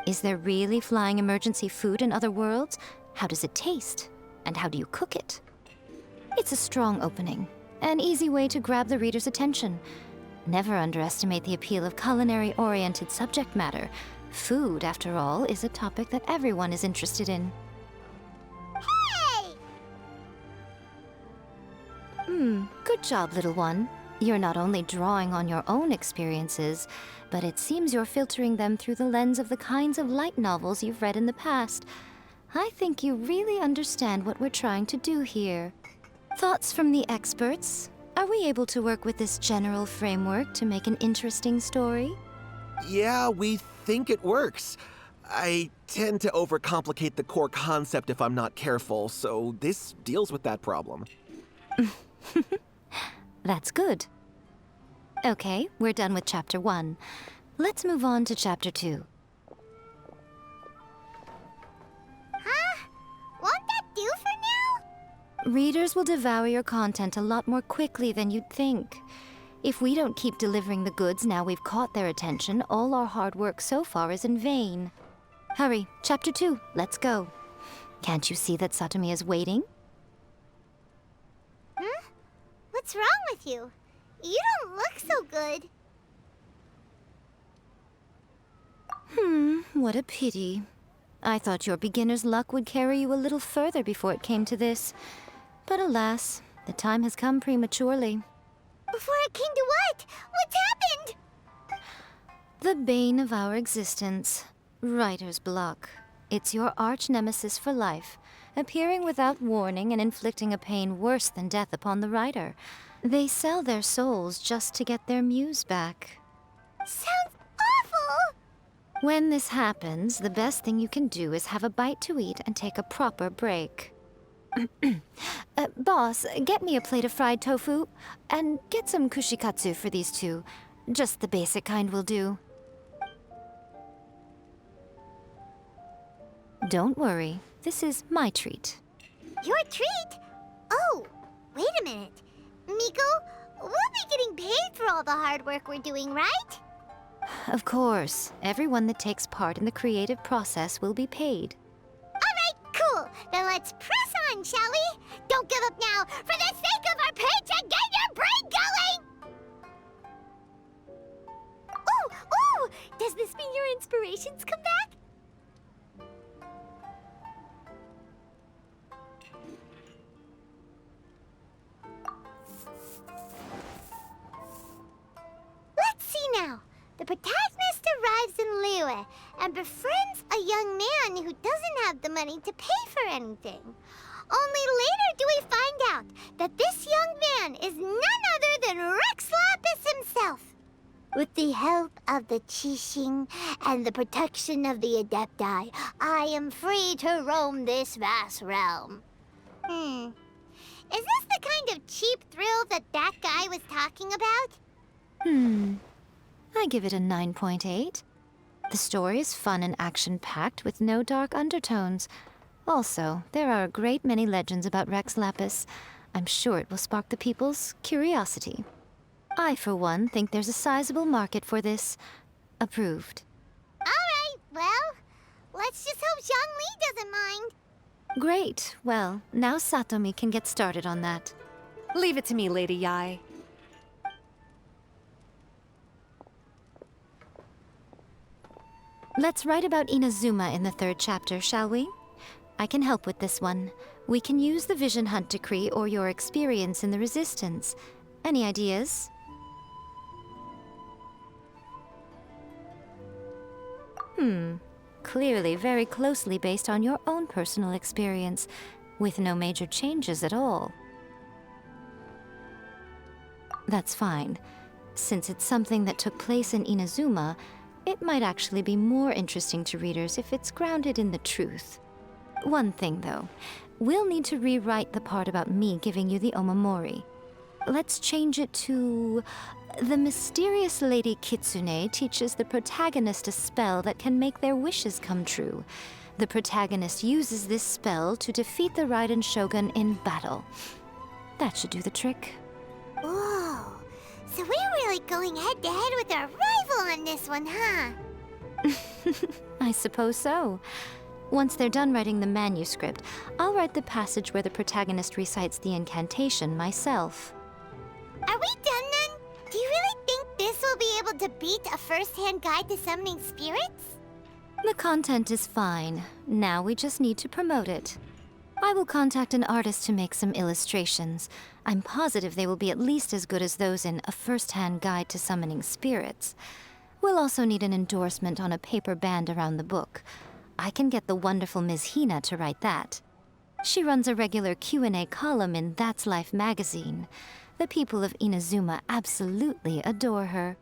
Is there really flying emergency food in other worlds? How does it taste? And how do you cook it? It's a strong opening, an easy way to grab the reader's attention. Never underestimate the appeal of culinary-oriented subject matter. Food, after all, is a topic that everyone is interested in.
Hey!
Good job, little one. You're not only drawing on your own experiences, but it seems you're filtering them through the lens of the kinds of light novels you've read in the past. I think you really understand what we're trying to do here. Thoughts from the experts? Are we able to work with this general framework to make an interesting story?
Yeah, we think it works. I tend to overcomplicate the core concept if I'm not careful, so this deals with that problem.
That's good. Okay, we're done with Chapter 1. Let's move on to Chapter 2.
Huh? Won't that do for now?
Readers will devour your content a lot more quickly than you'd think. If we don't keep delivering the goods now we've caught their attention, all our hard work so far is in vain. Hurry, Chapter 2, let's go. Can't you see that Satomi is waiting?
What's wrong with you? You don't look so good.
What a pity. I thought your beginner's luck would carry you a little further before it came to this. But alas, the time has come prematurely.
Before it came to what? What's happened?
The bane of our existence, writer's block. It's your arch-nemesis for life, appearing without warning and inflicting a pain worse than death upon the writer. They sell their souls just to get their muse back.
Sounds awful!
When this happens, the best thing you can do is have a bite to eat and take a proper break. Boss, get me a plate of fried tofu, and get some kushikatsu for these two. Just the basic kind will do. Don't worry, this is my treat.
Your treat? Oh, wait a minute. Miko, we'll be getting paid for all the hard work we're doing, right?
Of course, everyone that takes part in the creative process will be paid.
Alright, cool. Then let's press on, shall we? Don't give up now. For the sake of our paycheck, get your brain going! Ooh! Does this mean your inspirations come back? Let's see now. The protagonist arrives in Liyue and befriends a young man who doesn't have the money to pay for anything. Only later do we find out that this young man is none other than Rex Lapis himself. With the help of the Qixing and the protection of the Adepti, I am free to roam this vast realm. Is this the kind of cheap thrill that guy was talking about?
I give it a 9.8. The story is fun and action-packed with no dark undertones. Also, there are a great many legends about Rex Lapis. I'm sure it will spark the people's curiosity. I, for one, think there's a sizable market for this. Approved.
Alright, well, let's just hope Zhang Li doesn't mind.
Great. Well, now Satomi can get started on that.
Leave it to me, Lady Yae.
Let's write about Inazuma in the 3rd chapter, shall we? I can help with this one. We can use the Vision Hunt Decree or your experience in the Resistance. Any ideas? Clearly very closely based on your own personal experience, with no major changes at all. That's fine. Since it's something that took place in Inazuma, it might actually be more interesting to readers if it's grounded in the truth. One thing, though. We'll need to rewrite the part about me giving you the Omamori. Let's change it to... The mysterious Lady Kitsune teaches the protagonist a spell that can make their wishes come true. The protagonist uses this spell to defeat the Raiden Shogun in battle. That should do the trick.
Whoa. So we're really going head-to-head with our rival on this one, huh?
I suppose so. Once they're done writing the manuscript, I'll write the passage where the protagonist recites the incantation myself.
Are we done then? Do you really think this will be able to beat a first-hand guide to summoning spirits?
The content is fine. Now we just need to promote it. I will contact an artist to make some illustrations. I'm positive they will be at least as good as those in A First-Hand Guide to Summoning Spirits. We'll also need an endorsement on a paper band around the book. I can get the wonderful Ms. Hina to write that. She runs a regular Q&A column in That's Life magazine. The people of Inazuma absolutely adore her.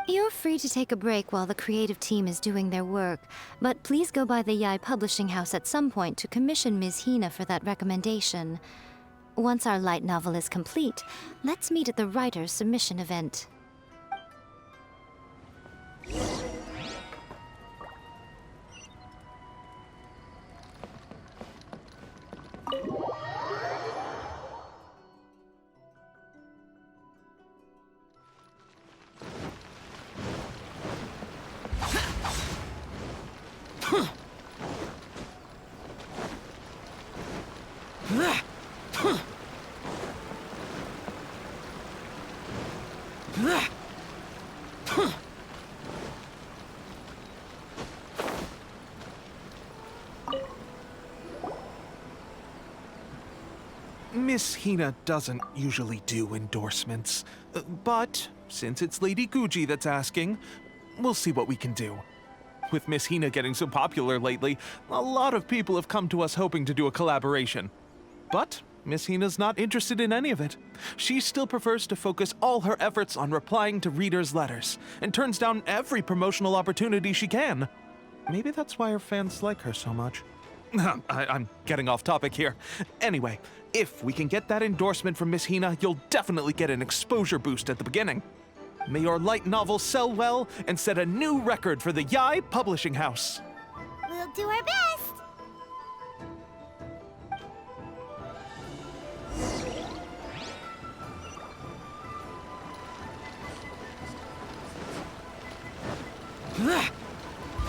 You're free to take a break while the creative team is doing their work, but please go by the Yae Publishing House at some point to commission Ms. Hina for that recommendation. Once our light novel is complete, let's meet at the writer's submission event.
Miss Hina doesn't usually do endorsements, but since it's Lady Guji that's asking, we'll see what we can do. With Miss Hina getting so popular lately, a lot of people have come to us hoping to do a collaboration. But Miss Hina's not interested in any of it. She still prefers to focus all her efforts on replying to readers' letters, and turns down every promotional opportunity she can. Maybe that's why her fans like her so much. I'm getting off topic here. Anyway, if we can get that endorsement from Miss Hina, you'll definitely get an exposure boost at the beginning. May your light novel sell well and set a new record for the Yae Publishing House.
We'll do our best.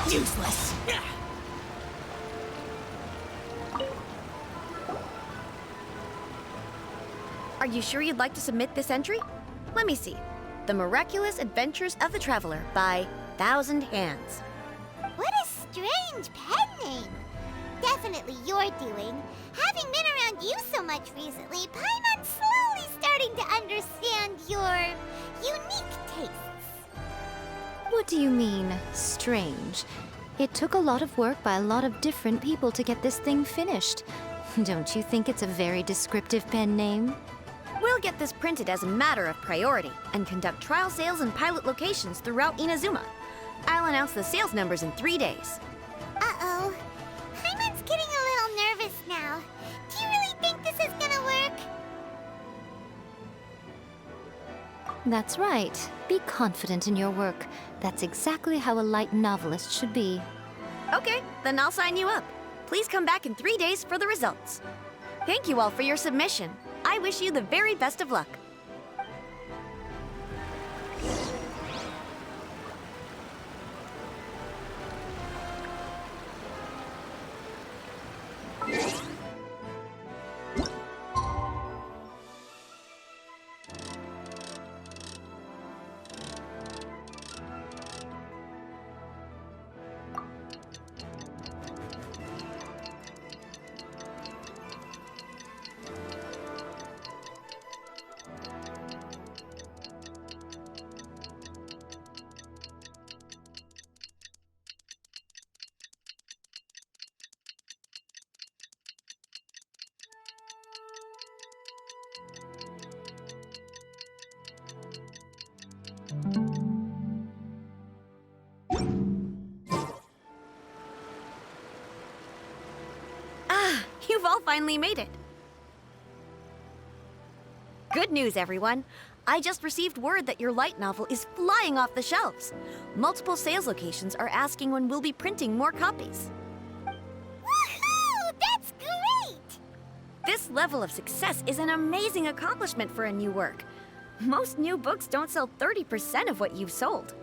Useless!
Are you sure you'd like to submit this entry? Let me see. The Miraculous Adventures of the Traveler by Thousand Hands.
What a strange pen name. Definitely your doing. Having been around you so much recently, Paimon's slowly starting to understand your unique tastes.
What do you mean, strange? It took a lot of work by a lot of different people to get this thing finished. Don't you think it's a very descriptive pen name?
We'll get this printed as a matter of priority and conduct trial sales in pilot locations throughout Inazuma. I'll announce the sales numbers in 3 days.
Uh-oh. Paimon's getting a little nervous now. Do you really think this is gonna work?
That's right. Be confident in your work. That's exactly how a light novelist should be.
Okay, then I'll sign you up. Please come back in 3 days for the results. Thank you all for your submission. I wish you the very best of luck. all finally made it. Good news, everyone. I just received word that your light novel is flying off the shelves. Multiple sales locations are asking when we'll be printing more copies.
Woohoo! That's great!
This level of success is an amazing accomplishment for a new work. Most new books don't sell 30% of what you've sold.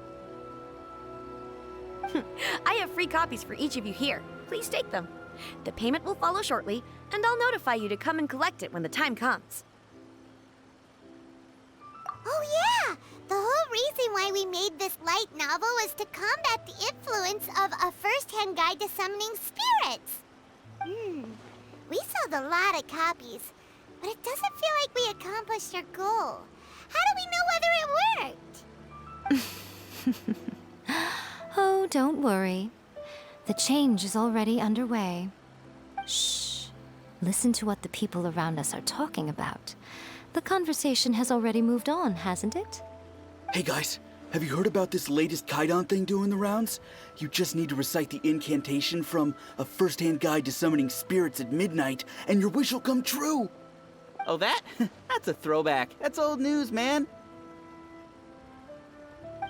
I have free copies for each of you here. Please take them. The payment will follow shortly, and I'll notify you to come and collect it when the time comes.
Oh yeah! The whole reason why we made this light novel was to combat the influence of a first-hand guide to summoning spirits. We sold a lot of copies, but it doesn't feel like we accomplished our goal. How do we know whether it worked?
Oh, don't worry. The change is already underway. Shh. Listen to what the people around us are talking about. The conversation has already moved on, hasn't it?
Hey guys, have you heard about this latest Kaidan thing doing the rounds? You just need to recite the incantation from A First-Hand Guide to Summoning Spirits at midnight, and your wish will come true!
Oh, that? That's a throwback. That's old news, man.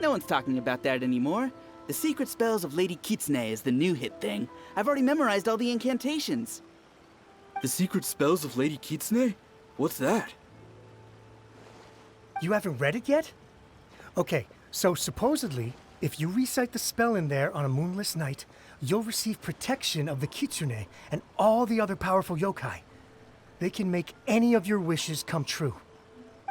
No one's talking about that anymore. The Secret Spells of Lady Kitsune is the new hit thing. I've already memorized all the incantations.
The Secret Spells of Lady Kitsune? What's that?
You haven't read it yet? Okay, so supposedly, if you recite the spell in there on a moonless night, you'll receive protection of the Kitsune and all the other powerful yokai. They can make any of your wishes come true.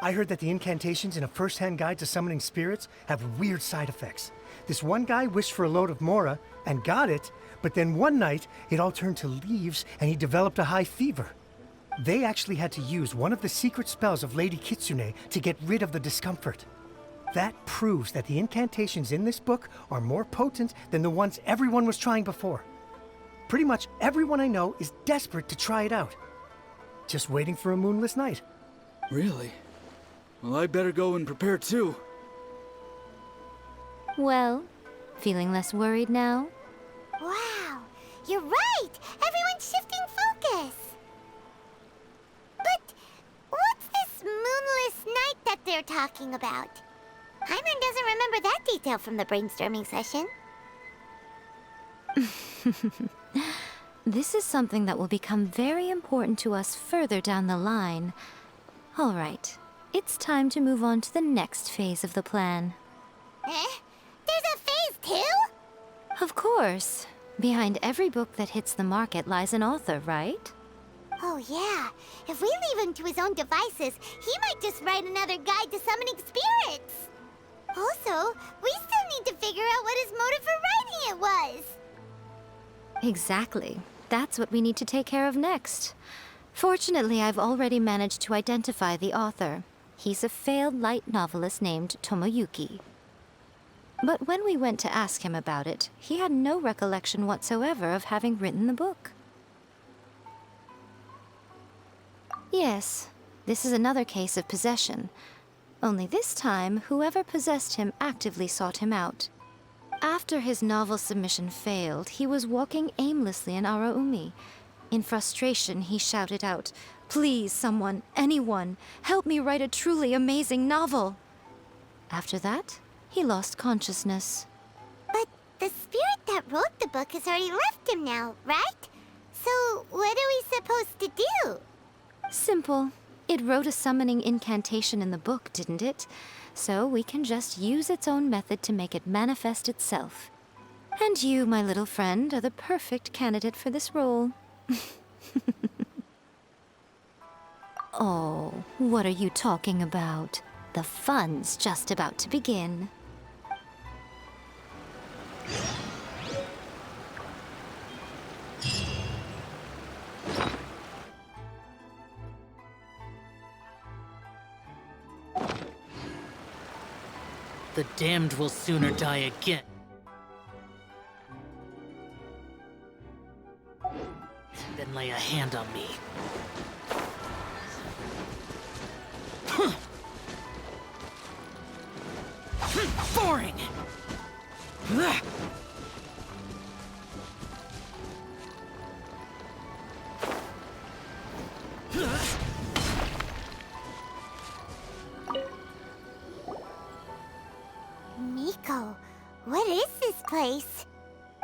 I heard that the incantations in A First-Hand Guide to Summoning Spirits have weird side effects. This one guy wished for a load of Mora and got it, but then one night it all turned to leaves and he developed a high fever. They actually had to use one of the secret spells of Lady Kitsune to get rid of the discomfort. That proves that the incantations in this book are more potent than the ones everyone was trying before. Pretty much everyone I know is desperate to try it out. Just waiting for a moonless night.
Really? Well, I better go and prepare too.
Well, feeling less worried now?
Wow, you're right! Everyone's shifting focus! But what's this moonless night that they're talking about? Hyman doesn't remember that detail from the brainstorming session.
This is something that will become very important to us further down the line. All right, it's time to move on to the next phase of the plan.
There's a phase 2?
Of course. Behind every book that hits the market lies an author, right?
Oh yeah, if we leave him to his own devices, he might just write another guide to summoning spirits. Also, we still need to figure out what his motive for writing it was.
Exactly. That's what we need to take care of next. Fortunately, I've already managed to identify the author. He's a failed light novelist named Tomoyuki. But when we went to ask him about it, he had no recollection whatsoever of having written the book. Yes, this is another case of possession. Only this time, whoever possessed him actively sought him out. After his novel submission failed, he was walking aimlessly in Araumi. In frustration, he shouted out, "Please, someone, anyone, help me write a truly amazing novel!" After that, he lost consciousness.
But the spirit that wrote the book has already left him now, right? So what are we supposed to do?
Simple. It wrote a summoning incantation in the book, didn't it? So we can just use its own method to make it manifest itself. And you, my little friend, are the perfect candidate for this role. Oh, what are you talking about? The fun's just about to begin.
The damned will sooner die again than lay a hand on me.
Boring!
What is this place?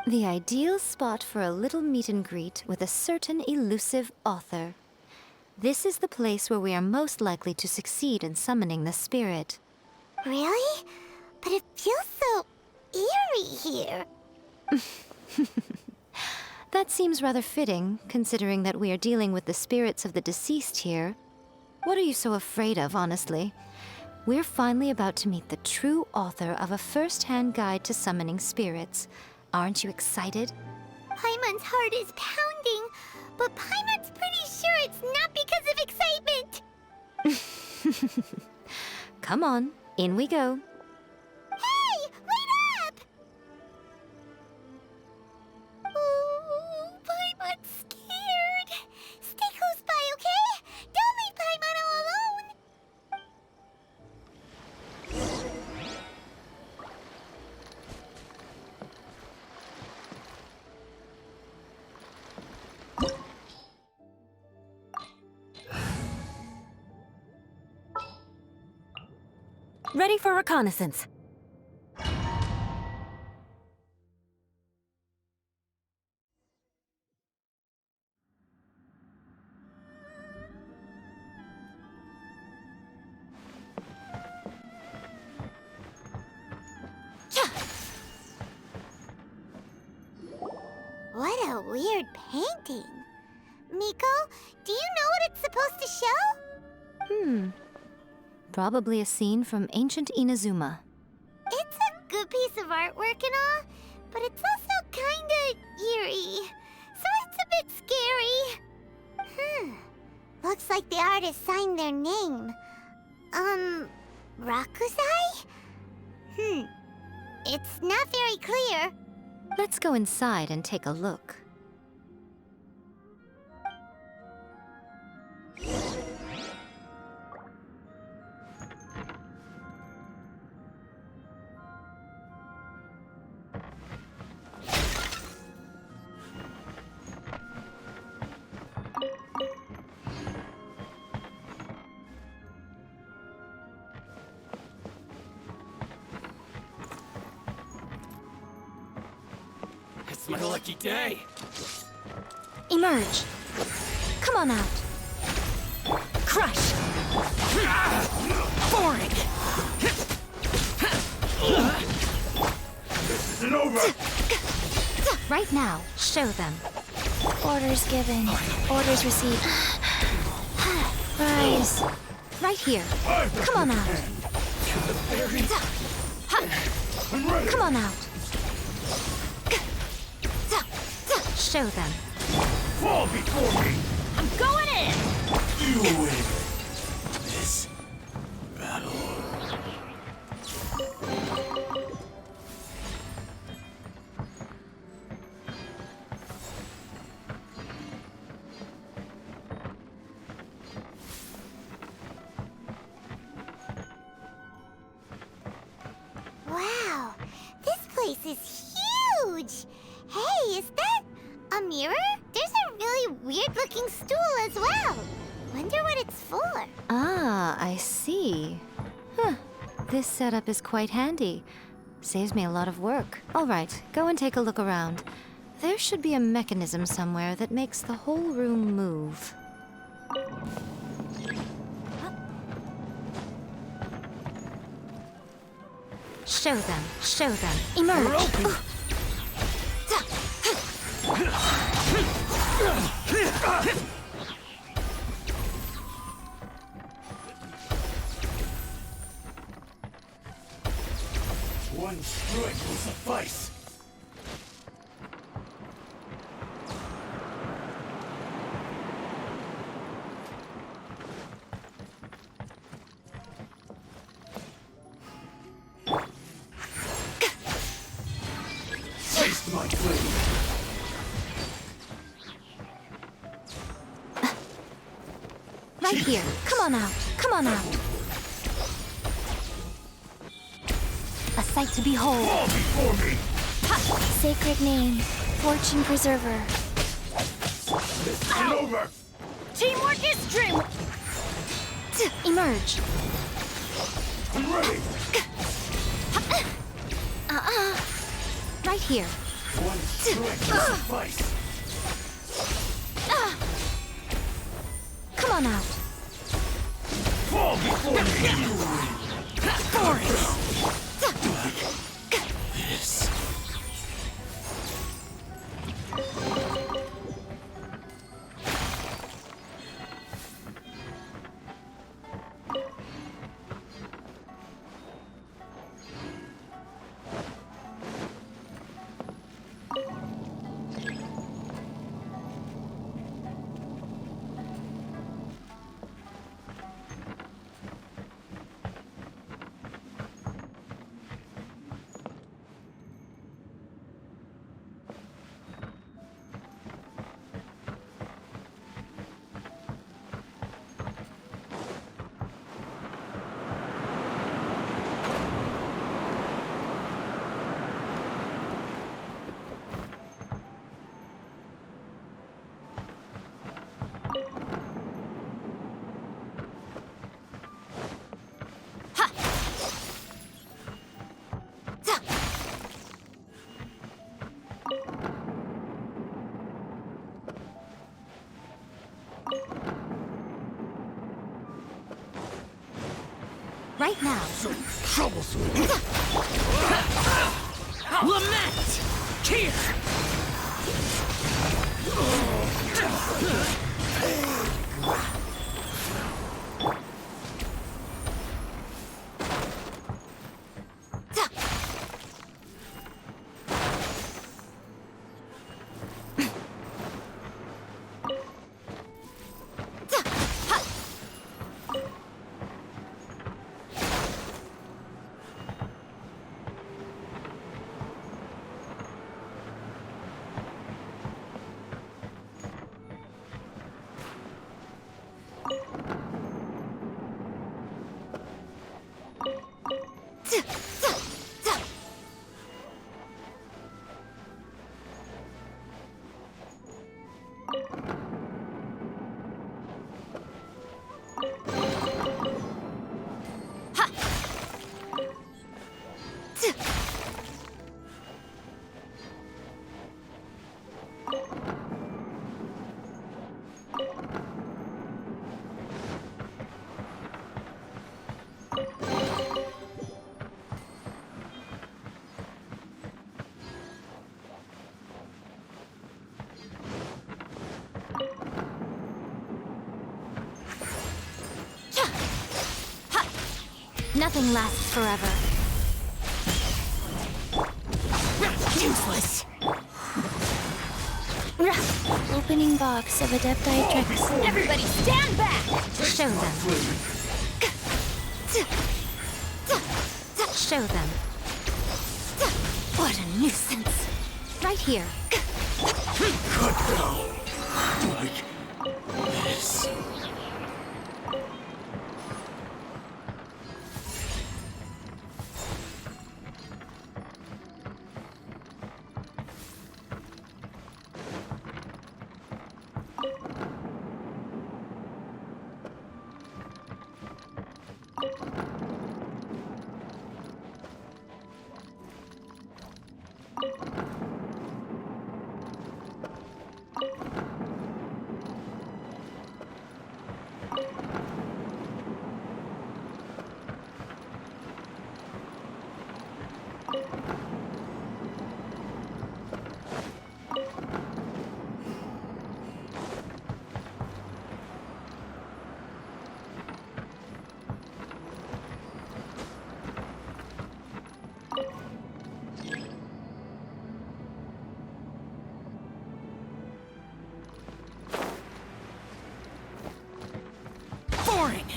The ideal spot for a little meet and greet with a certain elusive author. This is the place where we are most likely to succeed in summoning the spirit.
Really? But it feels so eerie here.
That seems rather fitting, considering that we are dealing with the spirits of the deceased here. What are you so afraid of, honestly? We're finally about to meet the true author of a first-hand guide to summoning spirits. Aren't you excited?
Paimon's heart is pounding, but Paimon's pretty sure it's not because of excitement.
Come on, in we go.
Hey, wait up! Oh, Paimon's scared. Stay close by, okay? Don't leave Paimon all alone.
Ready for reconnaissance.
What a weird painting. Miko, do you know what it's supposed to show?
Probably a scene from ancient Inazuma.
It's a good piece of artwork and all, but it's also kinda eerie. So it's a bit scary. Looks like the artist signed their name. Rakuzai? It's not very clear.
Let's go inside and take a look.
It's my lucky day.
Emerge. Come on out. Crush. Boring.
This isn't over!
Right now, show them.
Orders given. Orders received.
Rise. Right here. Come on out. Come on out. Show them.
Fall before me!
I'm going in!
You win this battle.
Wow, this place is huge. Hey, is that a mirror? There's a really weird-looking stool as well. Wonder what it's for.
Ah, I see. Huh. This setup is quite handy. Saves me a lot of work. All right, go and take a look around. There should be a mechanism somewhere that makes the whole room move. Show them. Show them. Emerge.
One strike will suffice. Taste my blade.
Right here. Come on out. Come on out. A sight to behold.
Fall before me.
Sacred name, Fortune Preserver.
This isn't over.
Teamwork is dream. Emerge.
I'm ready.
here. Come on out.
This.
Right now.
Lament! Here!
Nothing lasts forever.
Useless.
Opening box of Adepti tricks.
Everybody stand back!
Show them. Show them.
What a nuisance.
Right here.
Cut down. Like this.
Boring!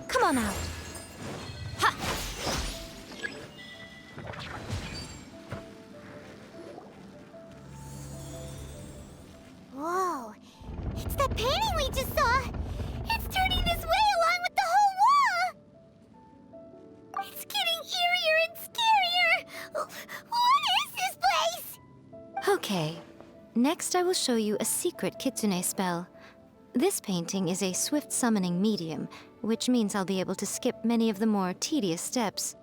Come on out.
Whoa. It's that painting we just saw. It's turning this way along with the whole wall. It's getting
Okay. Next, I will show you a secret kitsune spell. This painting is a swift summoning medium, which means I'll be able to skip many of the more tedious steps.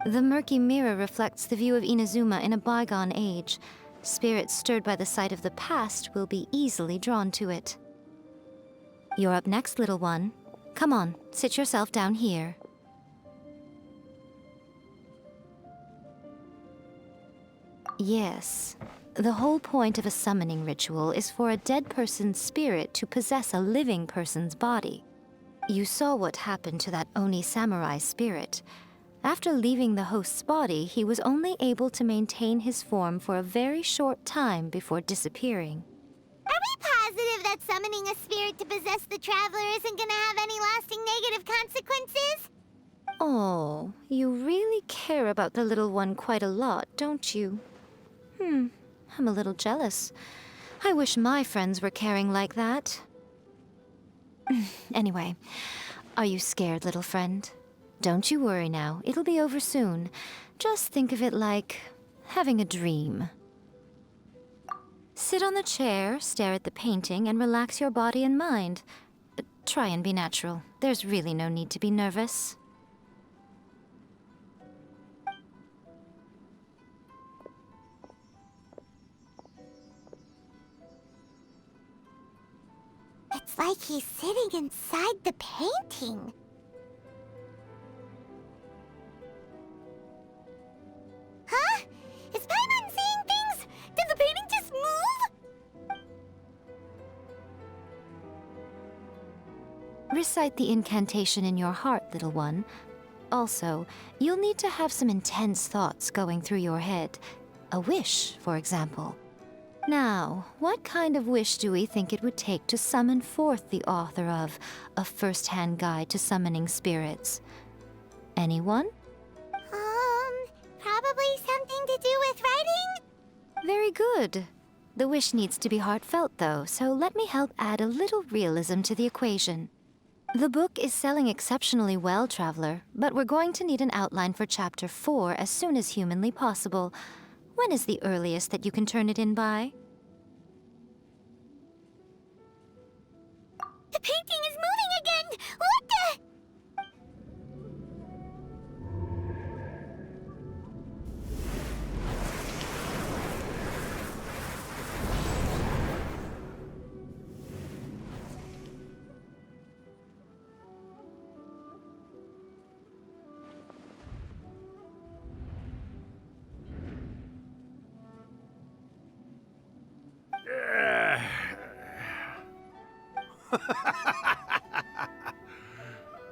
The murky mirror reflects the view of Inazuma in a bygone age. Spirits stirred by the sight of the past will be easily drawn to it. You're up next, little one. Come on, sit yourself down here. Yes. The whole point of a summoning ritual is for a dead person's spirit to possess a living person's body. You saw what happened to that Oni samurai spirit. After leaving the host's body, he was only able to maintain his form for a very short time before disappearing.
Are we positive that summoning a spirit to possess the traveler isn't gonna have any lasting negative consequences?
Oh, you really care about the little one quite a lot, don't you? I'm a little jealous. I wish my friends were caring like that. Anyway, are you scared, little friend? Don't you worry now, it'll be over soon. Just think of it like having a dream. Sit on the chair, stare at the painting, and relax your body and mind. Try and be natural. There's really no need to be nervous.
It's like he's sitting inside the painting. Huh? Is Paimon seeing things? Did the painting just move?
Recite the incantation in your heart, little one. Also, you'll need to have some intense thoughts going through your head. A wish, for example. Now, what kind of wish do we think it would take to summon forth the author of A First-Hand Guide to Summoning Spirits? Anyone?
Probably something to do with writing?
Very good. The wish needs to be heartfelt, though, so let me help add a little realism to the equation. The book is selling exceptionally well, Traveler, but we're going to need an outline for Chapter 4 as soon as humanly possible. When is the earliest that you can turn it in by?
The painting is moving again! What the?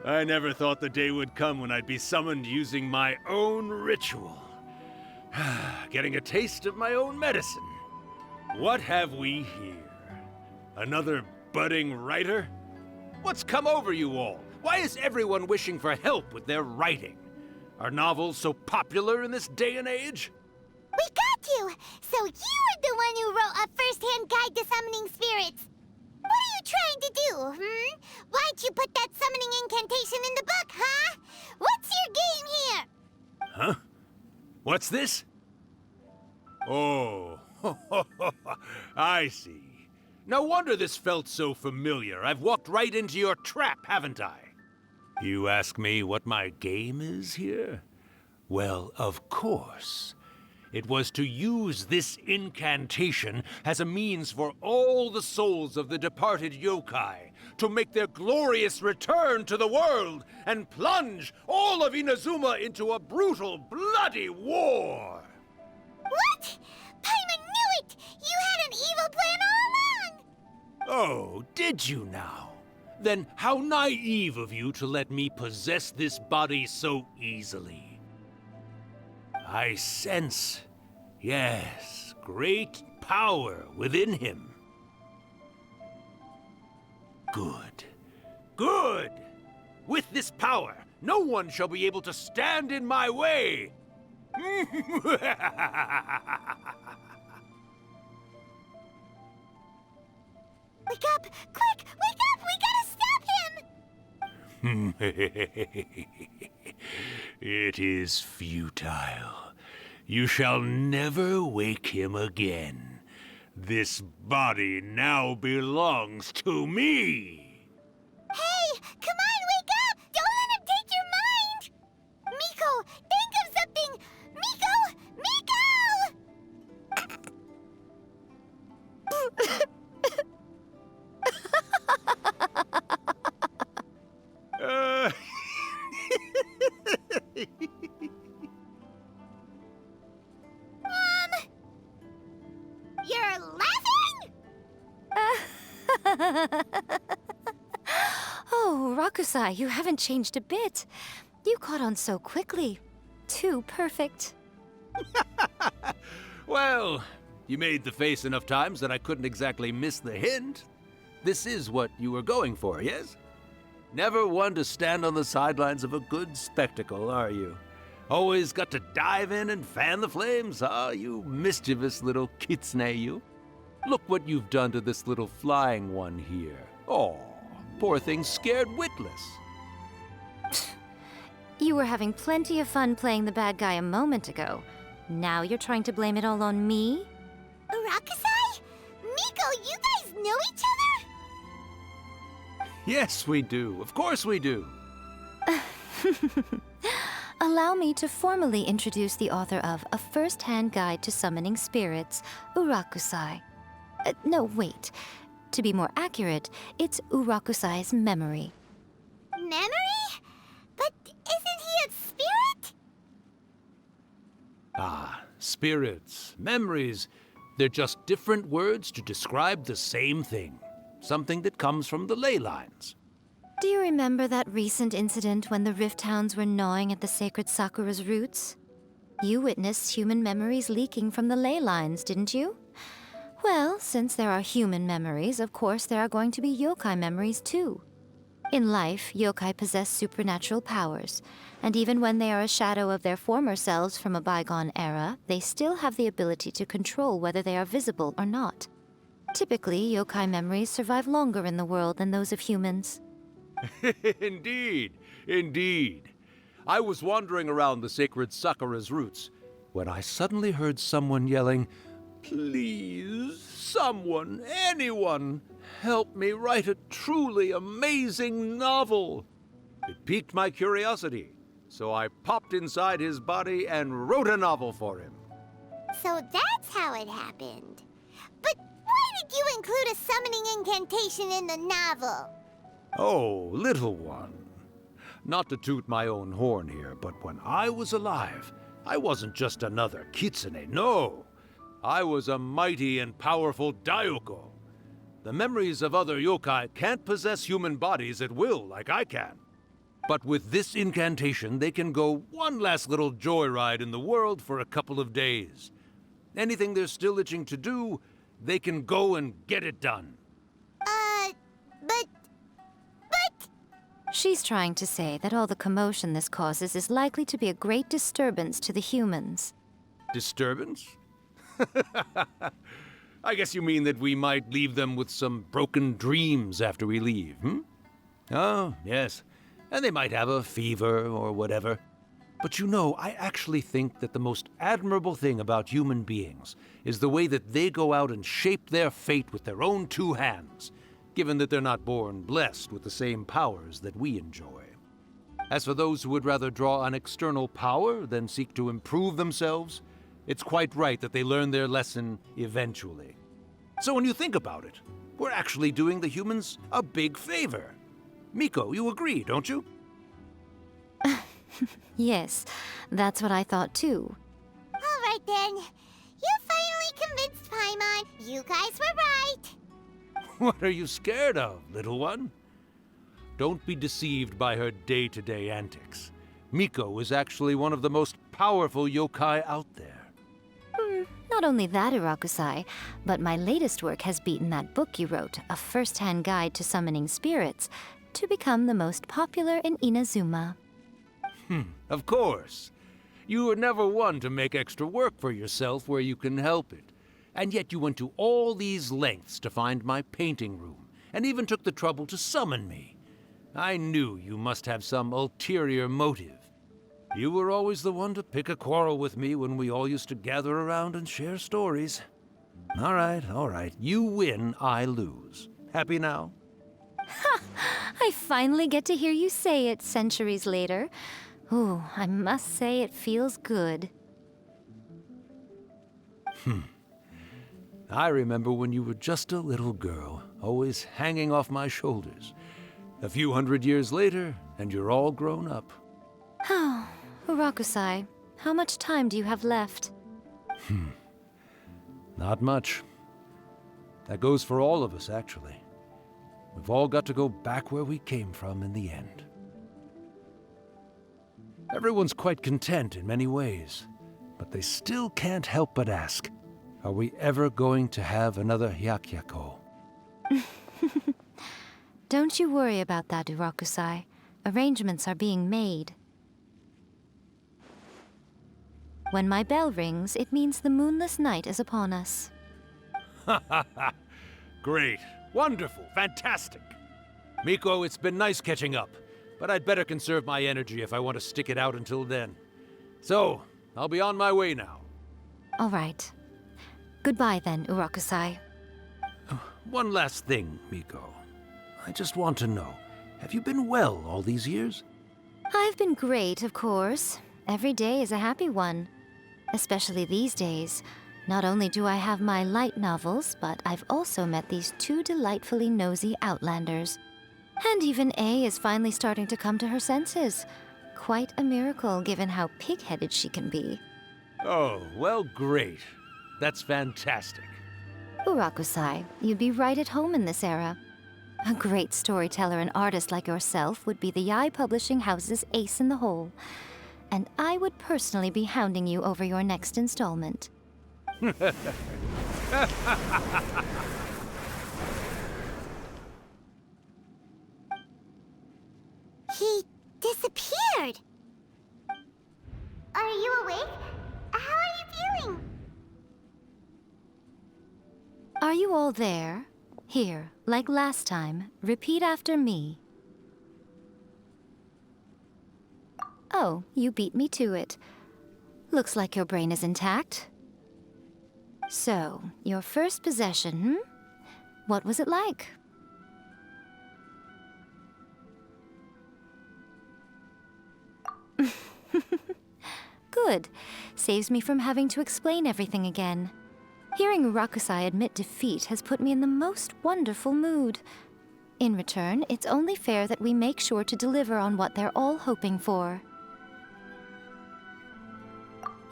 I never thought the day would come when I'd be summoned using my own ritual. Getting a taste of my own medicine. What have we here? Another budding writer? What's come over you all? Why is everyone wishing for help with their writing? Are novels so popular in this day and age?
We got you! So you are the one who wrote A First-Hand Guide to Summoning Spirits! What are you trying to do, Why'd you put that summoning incantation in the book, huh? What's your game here?
Huh? What's this? Oh, I see. No wonder this felt so familiar. I've walked right into your trap, haven't I? You ask me what my game is here? Well, of course. It was to use this incantation as a means for all the souls of the departed yokai to make their glorious return to the world and plunge all of Inazuma into a brutal, bloody war!
What? Paimon knew it! You had an evil plan all along!
Oh, did you now? Then how naive of you to let me possess this body so easily. I sense, yes, great power within him. Good. Good! With this power, no one shall be able to stand in my way!
Wake up! Quick! Wake up! We gotta stop him!
It is futile. You shall never wake him again. This body now belongs to me!
Hey, come on, wake up! Don't let him take your mind! Miko, think of something! Miko! You're laughing?
Oh, Rakusai, you haven't changed a bit. You caught on so quickly. Too perfect.
Well, you made the face enough times that I couldn't exactly miss the hint. This is what you were going for, yes? Never one to stand on the sidelines of a good spectacle, are you? Always got to dive in and fan the flames, huh? You mischievous little kitsune, you. Look what you've done to this little flying one here. Oh, poor thing scared witless.
You were having plenty of fun playing the bad guy a moment ago. Now you're trying to blame it all on me?
Rakusai? Miko, you guys know each other?
Yes, we do. Of course we do.
Allow me to formally introduce the author of A First-Hand Guide to Summoning Spirits, Urakusai. No, wait. To be more accurate, it's Urakusai's memory.
Memory? But isn't he a spirit?
Ah, spirits, memories. They're just different words to describe the same thing. Something that comes from the ley lines.
Do you remember that recent incident when the Rift Hounds were gnawing at the sacred Sakura's roots? You witnessed human memories leaking from the ley lines, didn't you? Well, since there are human memories, of course there are going to be yokai memories too. In life, yokai possess supernatural powers, and even when they are a shadow of their former selves from a bygone era, they still have the ability to control whether they are visible or not. Typically, yokai memories survive longer in the world than those of humans.
Indeed, indeed. I was wandering around the sacred Sakura's roots when I suddenly heard someone yelling, "Please, someone, anyone, help me write a truly amazing novel." It piqued my curiosity, so I popped inside his body and wrote a novel for him.
So that's how it happened. But why did you include a summoning incantation in the novel?
Oh, little one. Not to toot my own horn here, but when I was alive, I wasn't just another kitsune, no. I was a mighty and powerful Daiyoko. The memories of other yokai can't possess human bodies at will like I can. But with this incantation, they can go one last little joyride in the world for a couple of days. Anything they're still itching to do, they can go and get it done.
But...
She's trying to say that all the commotion this causes is likely to be a great disturbance to the humans.
Disturbance? I guess you mean that we might leave them with some broken dreams after we leave, hmm? Oh, yes. And they might have a fever or whatever. But you know, I actually think that the most admirable thing about human beings is the way that they go out and shape their fate with their own two hands, given that they're not born blessed with the same powers that we enjoy. As for those who would rather draw on external power than seek to improve themselves, it's quite right that they learn their lesson eventually. So when you think about it, we're actually doing the humans a big favor. Miko, you agree, don't you?
Yes, that's what I thought too.
All right then. You finally convinced Paimon. You guys were right.
What are you scared of, little one? Don't be deceived by her day-to-day antics. Miko is actually one of the most powerful yokai out there.
Not only that, Urakusai, but my latest work has beaten that book you wrote, A First-Hand Guide to Summoning Spirits, to become the most popular in Inazuma.
Of course. You were never one to make extra work for yourself where you can help it. And yet you went to all these lengths to find my painting room, and even took the trouble to summon me. I knew you must have some ulterior motive. You were always the one to pick a quarrel with me when we all used to gather around and share stories. All right. You win, I lose. Happy now?
I finally get to hear you say it centuries later. Ooh, I must say it feels good.
I remember when you were just a little girl, always hanging off my shoulders. A few hundred years later, and you're all grown up.
Oh, Urakusai, how much time do you have left?
Not much. That goes for all of us, actually. We've all got to go back where we came from in the end. Everyone's quite content in many ways, but they still can't help but ask, are we ever going to have another Hyakyako?
Don't you worry about that, Urakusai. Arrangements are being made. When my bell rings, it means the moonless night is upon us.
Great. Wonderful. Fantastic. Miko, it's been nice catching up, but I'd better conserve my energy if I want to stick it out until then. So, I'll be on my way now.
All right. Goodbye then, Urakusai.
One last thing, Miko. I just want to know, have you been well all these years?
I've been great, of course. Every day is a happy one. Especially these days. Not only do I have my light novels, but I've also met these two delightfully nosy outlanders. And even A is finally starting to come to her senses. Quite a miracle, given how pig-headed she can be.
Oh, well, great. That's fantastic.
Urakusai, you'd be right at home in this era. A great storyteller and artist like yourself would be the Yae Publishing House's ace in the hole. And I would personally be hounding you over your next installment.
He disappeared. Are you awake? How are you feeling?
Are you all there? Here, like last time, repeat after me. Oh, you beat me to it. Looks like your brain is intact. So, your first possession, What was it like? Good. Saves me from having to explain everything again. Hearing Urakusai admit defeat has put me in the most wonderful mood. In return, it's only fair that we make sure to deliver on what they're all hoping for.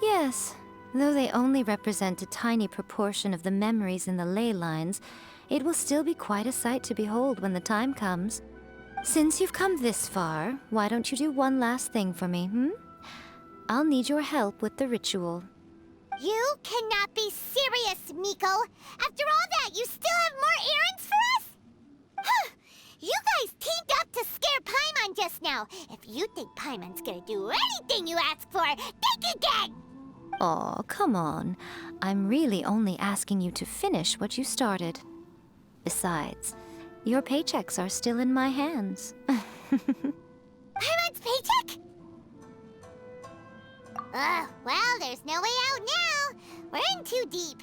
Yes, though they only represent a tiny proportion of the memories in the ley lines, it will still be quite a sight to behold when the time comes. Since you've come this far, why don't you do one last thing for me, I'll need your help with the ritual.
You cannot be serious, Miko! After all that, you still have more errands for us? Huh! You guys teamed up to scare Paimon just now. If you think Paimon's gonna do anything you ask for, think again!
Aw, come on. I'm really only asking you to finish what you started. Besides, your paychecks are still in my hands.
Paimon's paycheck? Well, there's no way out now. We're in too deep.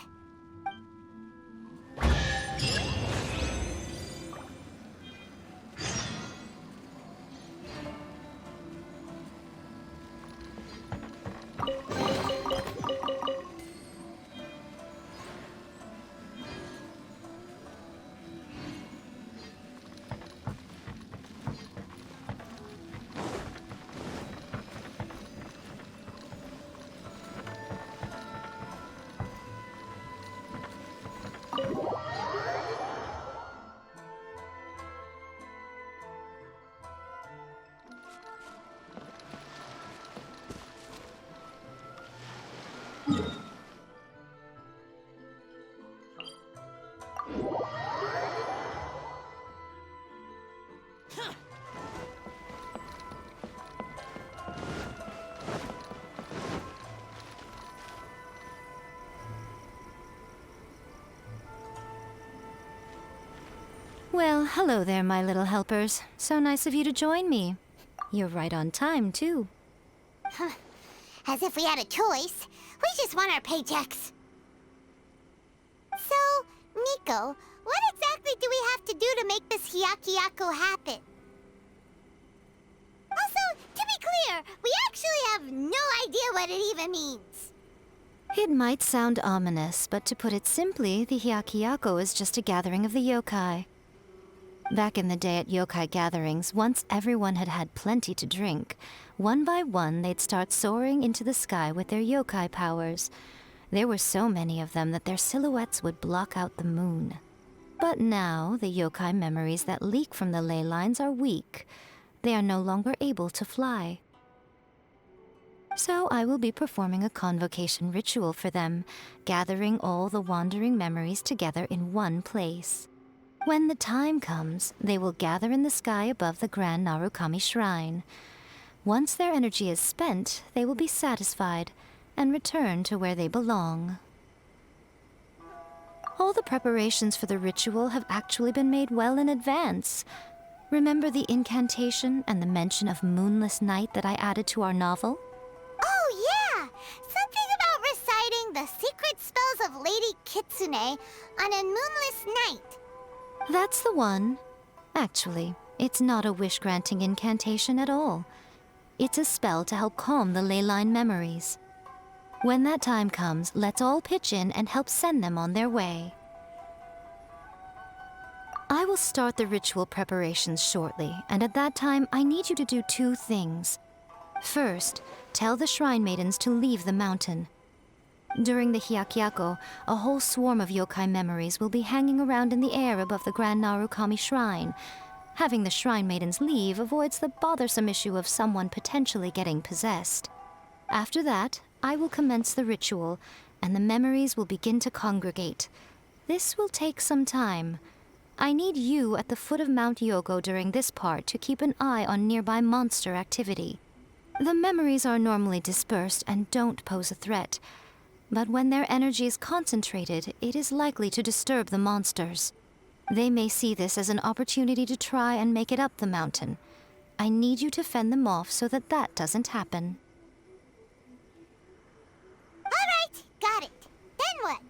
Well, hello there, my little helpers. So nice of you to join me. You're right on time, too.
As if we had a choice. We just want our paychecks. So, Miko, what exactly do we have to do to make this Hyakyako happen? Also, to be clear, we actually have no idea what it even means.
It might sound ominous, but to put it simply, the Hyakyako is just a gathering of the yokai. Back in the day at yokai gatherings, once everyone had had plenty to drink, one by one they'd start soaring into the sky with their yokai powers. There were so many of them that their silhouettes would block out the moon. But now, the yokai memories that leak from the ley lines are weak. They are no longer able to fly. So I will be performing a convocation ritual for them, gathering all the wandering memories together in one place. When the time comes, they will gather in the sky above the Grand Narukami Shrine. Once their energy is spent, they will be satisfied and return to where they belong. All the preparations for the ritual have actually been made well in advance. Remember the incantation and the mention of moonless night that I added to our novel?
Oh, yeah! Something about reciting the secret spells of Lady Kitsune on a moonless night.
That's the one. Actually, it's not a wish-granting incantation at all. It's a spell to help calm the ley line memories. When that time comes, let's all pitch in and help send them on their way. I will start the ritual preparations shortly, and at that time, I need you to do two things. First, tell the shrine maidens to leave the mountain. During the Hyakyako, a whole swarm of yokai memories will be hanging around in the air above the Grand Narukami Shrine. Having the shrine maidens leave avoids the bothersome issue of someone potentially getting possessed. After that, I will commence the ritual, and the memories will begin to congregate. This will take some time. I need you at the foot of Mount Yogo during this part to keep an eye on nearby monster activity. The memories are normally dispersed and don't pose a threat, but when their energy is concentrated, it is likely to disturb the monsters. They may see this as an opportunity to try and make it up the mountain. I need you to fend them off so that that doesn't happen.
Alright, got it. Then what?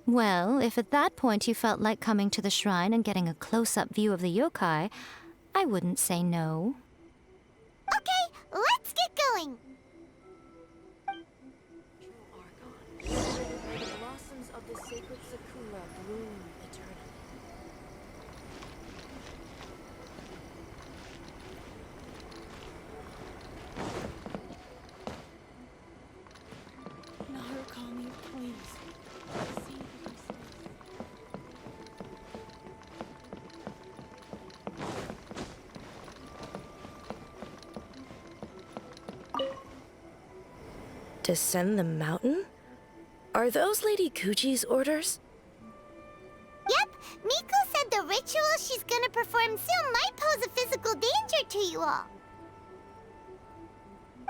Well, if at that point you felt like coming to the shrine and getting a close-up view of the yokai, I wouldn't say no.
Okay, let's get going.
The blossoms of the sacred sakura bloom eternally. Narukami, please. See what he says.
Descend the mountain? Are those Lady Guji's orders?
Yep, Miko said the ritual she's gonna perform soon might pose a physical danger to you all.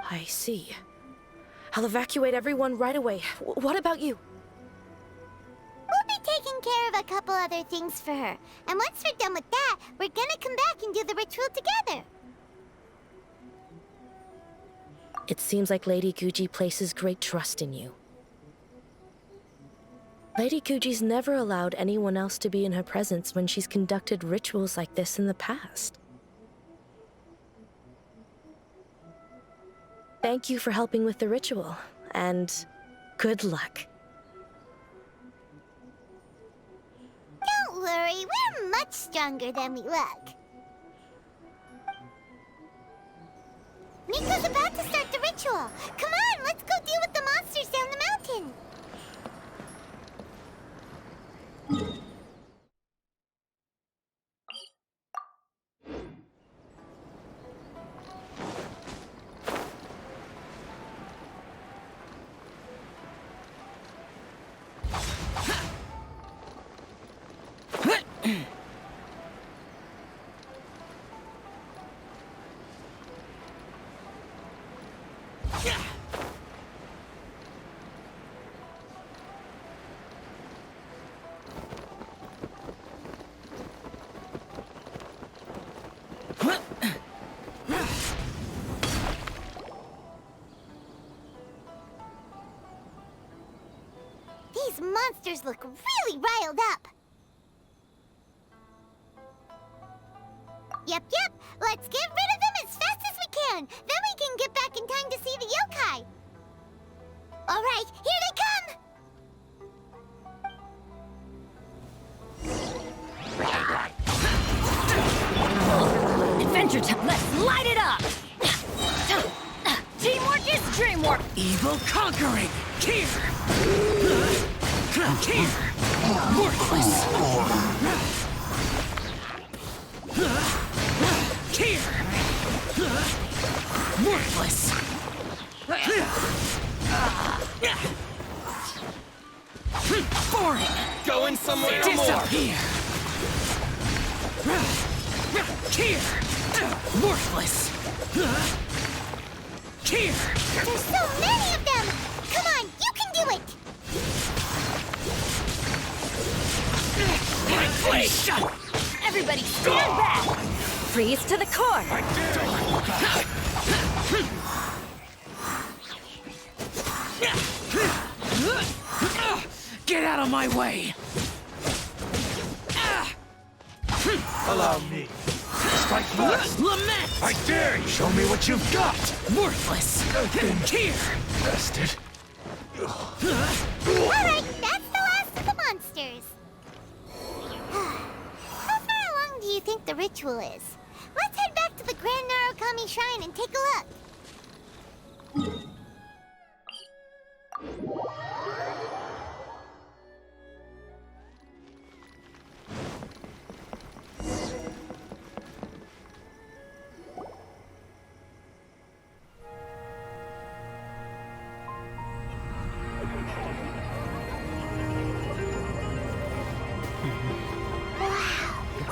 I see. I'll evacuate everyone right away. What about you?
We'll be taking care of a couple other things for her. And once we're done with that, we're gonna come back and do the ritual together.
It seems like Lady Guji places great trust in you. Lady Guji's never allowed anyone else to be in her presence when she's conducted rituals like this in the past. Thank you for helping with the ritual, and good luck.
Don't worry, we're much stronger than we look. Miko's about to start the ritual. Come on, let's go deal with the monsters down the mountain. monsters look really riled up. Yep. Let's get rid of them as fast as we can. Then we can get back in time to see the yokai. All right, here they come.
Adventure time. Let's light it up. Teamwork is dreamwork.
Evil conquering. Here. Here. Worthless. Here. Worthless. Boring.
Going somewhere more.
Disappear. Here. Worthless. Here.
There's so many of them. Come on, you can do it.
Everybody stand back. Freeze to the core.
Get out of my way.
Allow me. Strike first.
Lament.
I dare you. Show me what you've got.
Worthless. Here.
Bested.
All right, that's the last of the monsters. How far along do you think the ritual is? Let's head back to the Grand Narukami Shrine and take a look.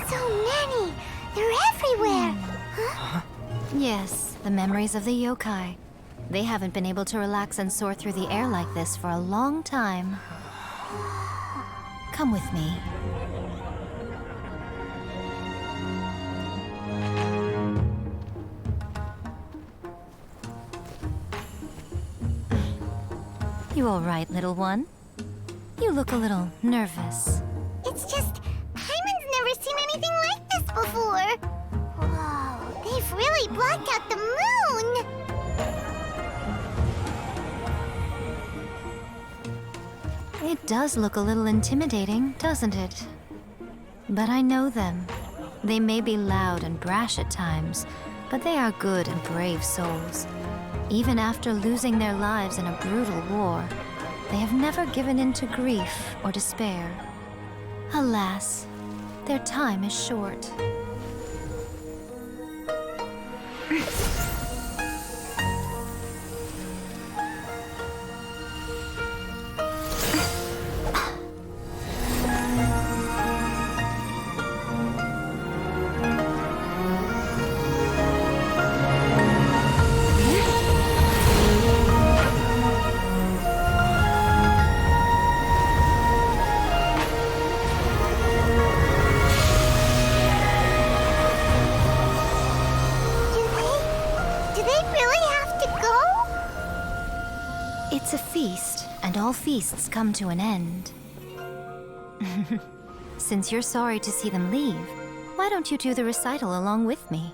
So many! They're everywhere! Huh?
Yes, the memories of the yokai. They haven't been able to relax and soar through the air like this for a long time. Come with me. You all right, little one? You look a little nervous.
It's just, Paimon's never seen anything like this before. Whoa, they've really blocked out the moon!
It does look a little intimidating, doesn't it? But I know them. They may be loud and brash at times, but they are good and brave souls. Even after losing their lives in a brutal war, they have never given in to grief or despair. Alas, their time is short. It's a feast, and all feasts come to an end. Since you're sorry to see them leave, why don't you do the recital along with me?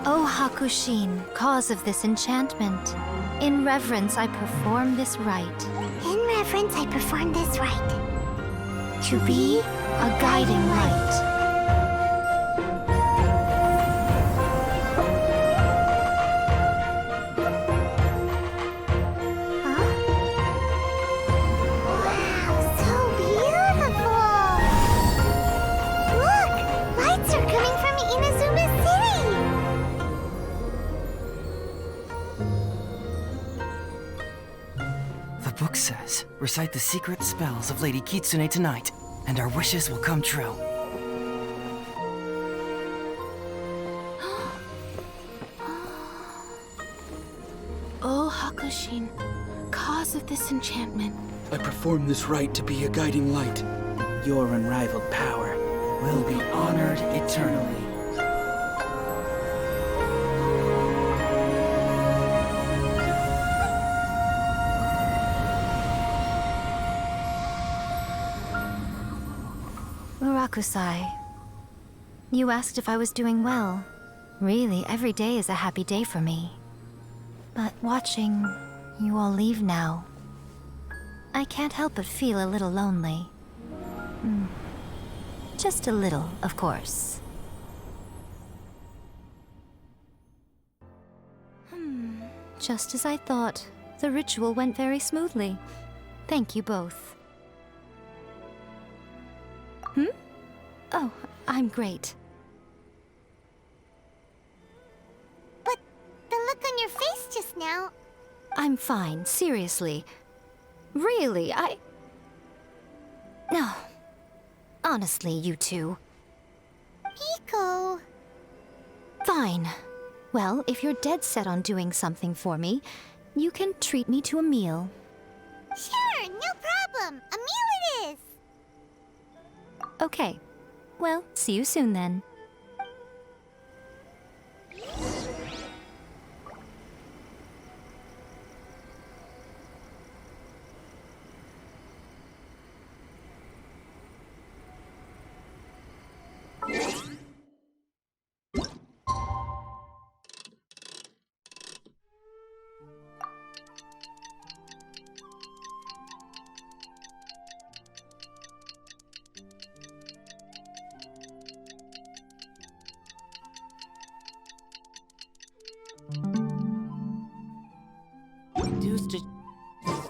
O Hakushin, cause of this enchantment, in reverence I perform this rite.
In reverence I perform this rite.
To be a guiding light.
The book says, recite the secret spells of Lady Kitsune tonight, and our wishes will come true.
O Hakushin, cause of this enchantment.
I perform this rite to be a guiding light.
Your unrivaled power will be honored eternally.
Urakusai, you asked if I was doing well. Really, every day is a happy day for me. But watching you all leave now, I can't help but feel a little lonely. Just a little, of course. Just as I thought, the ritual went very smoothly. Thank you both. Oh, I'm great.
But the look on your face just now...
I'm fine, seriously. Really, No. Honestly, you two.
Miko...
Fine. Well, if you're dead set on doing something for me, you can treat me to a meal.
Sure, no problem. A meal it is.
Okay. Well, see you soon then.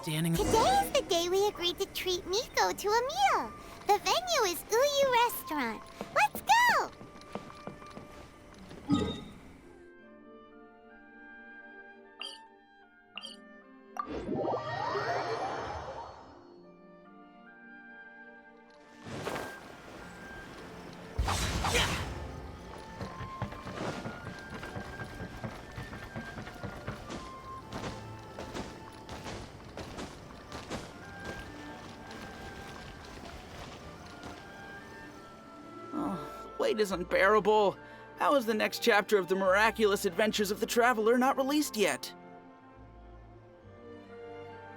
Today is the day we agreed to treat Miko to a meal. The venue is Uyu Restaurant. Let's go!
Wait is unbearable. How is the next chapter of the miraculous adventures of the Traveler not released yet?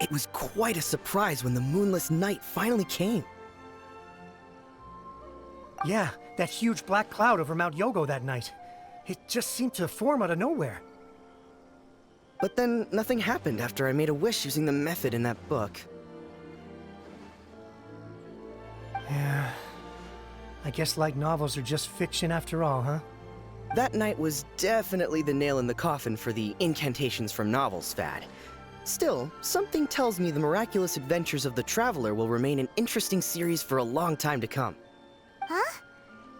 It was quite a surprise when the moonless night finally came.
Yeah, that huge black cloud over Mount Yogo that night. It just seemed to form out of nowhere.
But then nothing happened after I made a wish using the method in that book.
Yeah. I guess light novels are just fiction after all, huh?
That night was definitely the nail in the coffin for the incantations from novels fad. Still, something tells me the miraculous adventures of the Traveler will remain an interesting series for a long time to come.
Huh?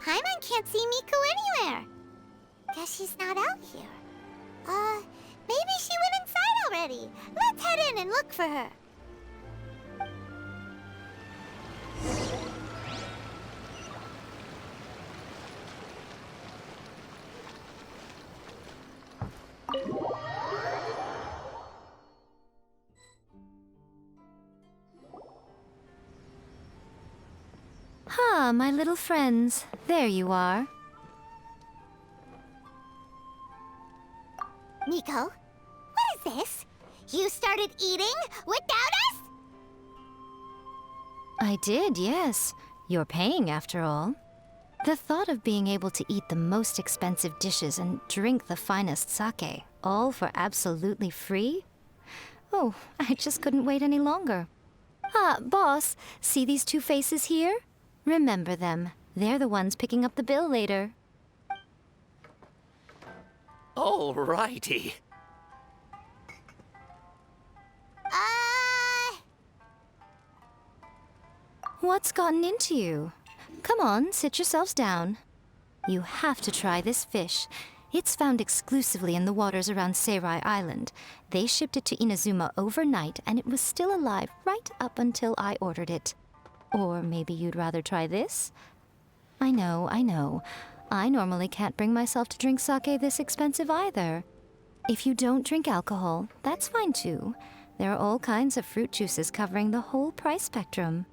Paimon can't see Miko anywhere. Guess she's not out here. Maybe she went inside already. Let's head in and look for her.
Ah, my little friends. There you are.
Miko, what is this? You started eating without us?
I did, yes. You're paying, after all. The thought of being able to eat the most expensive dishes and drink the finest sake, all for absolutely free? Oh, I just couldn't wait any longer. Ah, boss, see these two faces here? Remember them. They're the ones picking up the bill later.
Alrighty.
What's gotten into you? Come on, sit yourselves down. You have to try this fish. It's found exclusively in the waters around Seirai Island. They shipped it to Inazuma overnight, and it was still alive right up until I ordered it. Or maybe you'd rather try this? I know. I normally can't bring myself to drink sake this expensive either. If you don't drink alcohol, that's fine too. There are all kinds of fruit juices covering the whole price spectrum.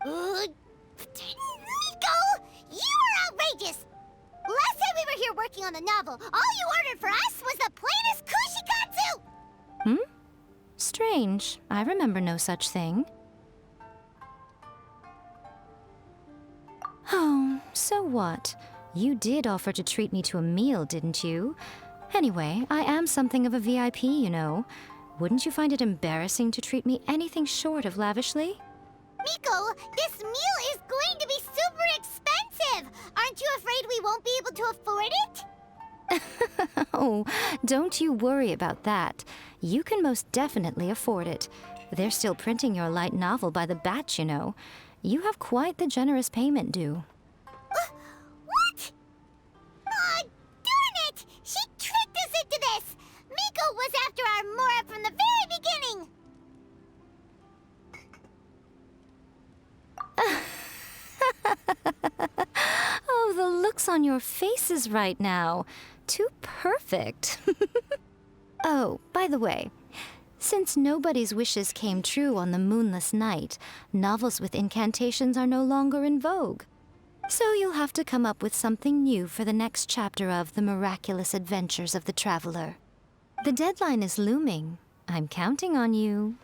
Miko! You are outrageous! Last time we were here working on the novel, all you ordered for us was the plainest kushikatsu!
Strange. I remember no such thing. Oh, so what? You did offer to treat me to a meal, didn't you? Anyway, I am something of a VIP, you know. Wouldn't you find it embarrassing to treat me anything short of lavishly?
Miko, this meal is going to be super expensive! Aren't you afraid we won't be able to afford it?
Oh, don't you worry about that. You can most definitely afford it. They're still printing your light novel by the batch, you know. You have quite the generous payment due.
What? Aw, darn it! She tricked us into this! Miko was after our Mora from the very beginning!
Oh, the looks on your faces right now. Too perfect. Oh, by the way, since nobody's wishes came true on the moonless night, novels with incantations are no longer in vogue. So you'll have to come up with something new for the next chapter of The Miraculous Adventures of the Traveler. The deadline is looming. I'm counting on you.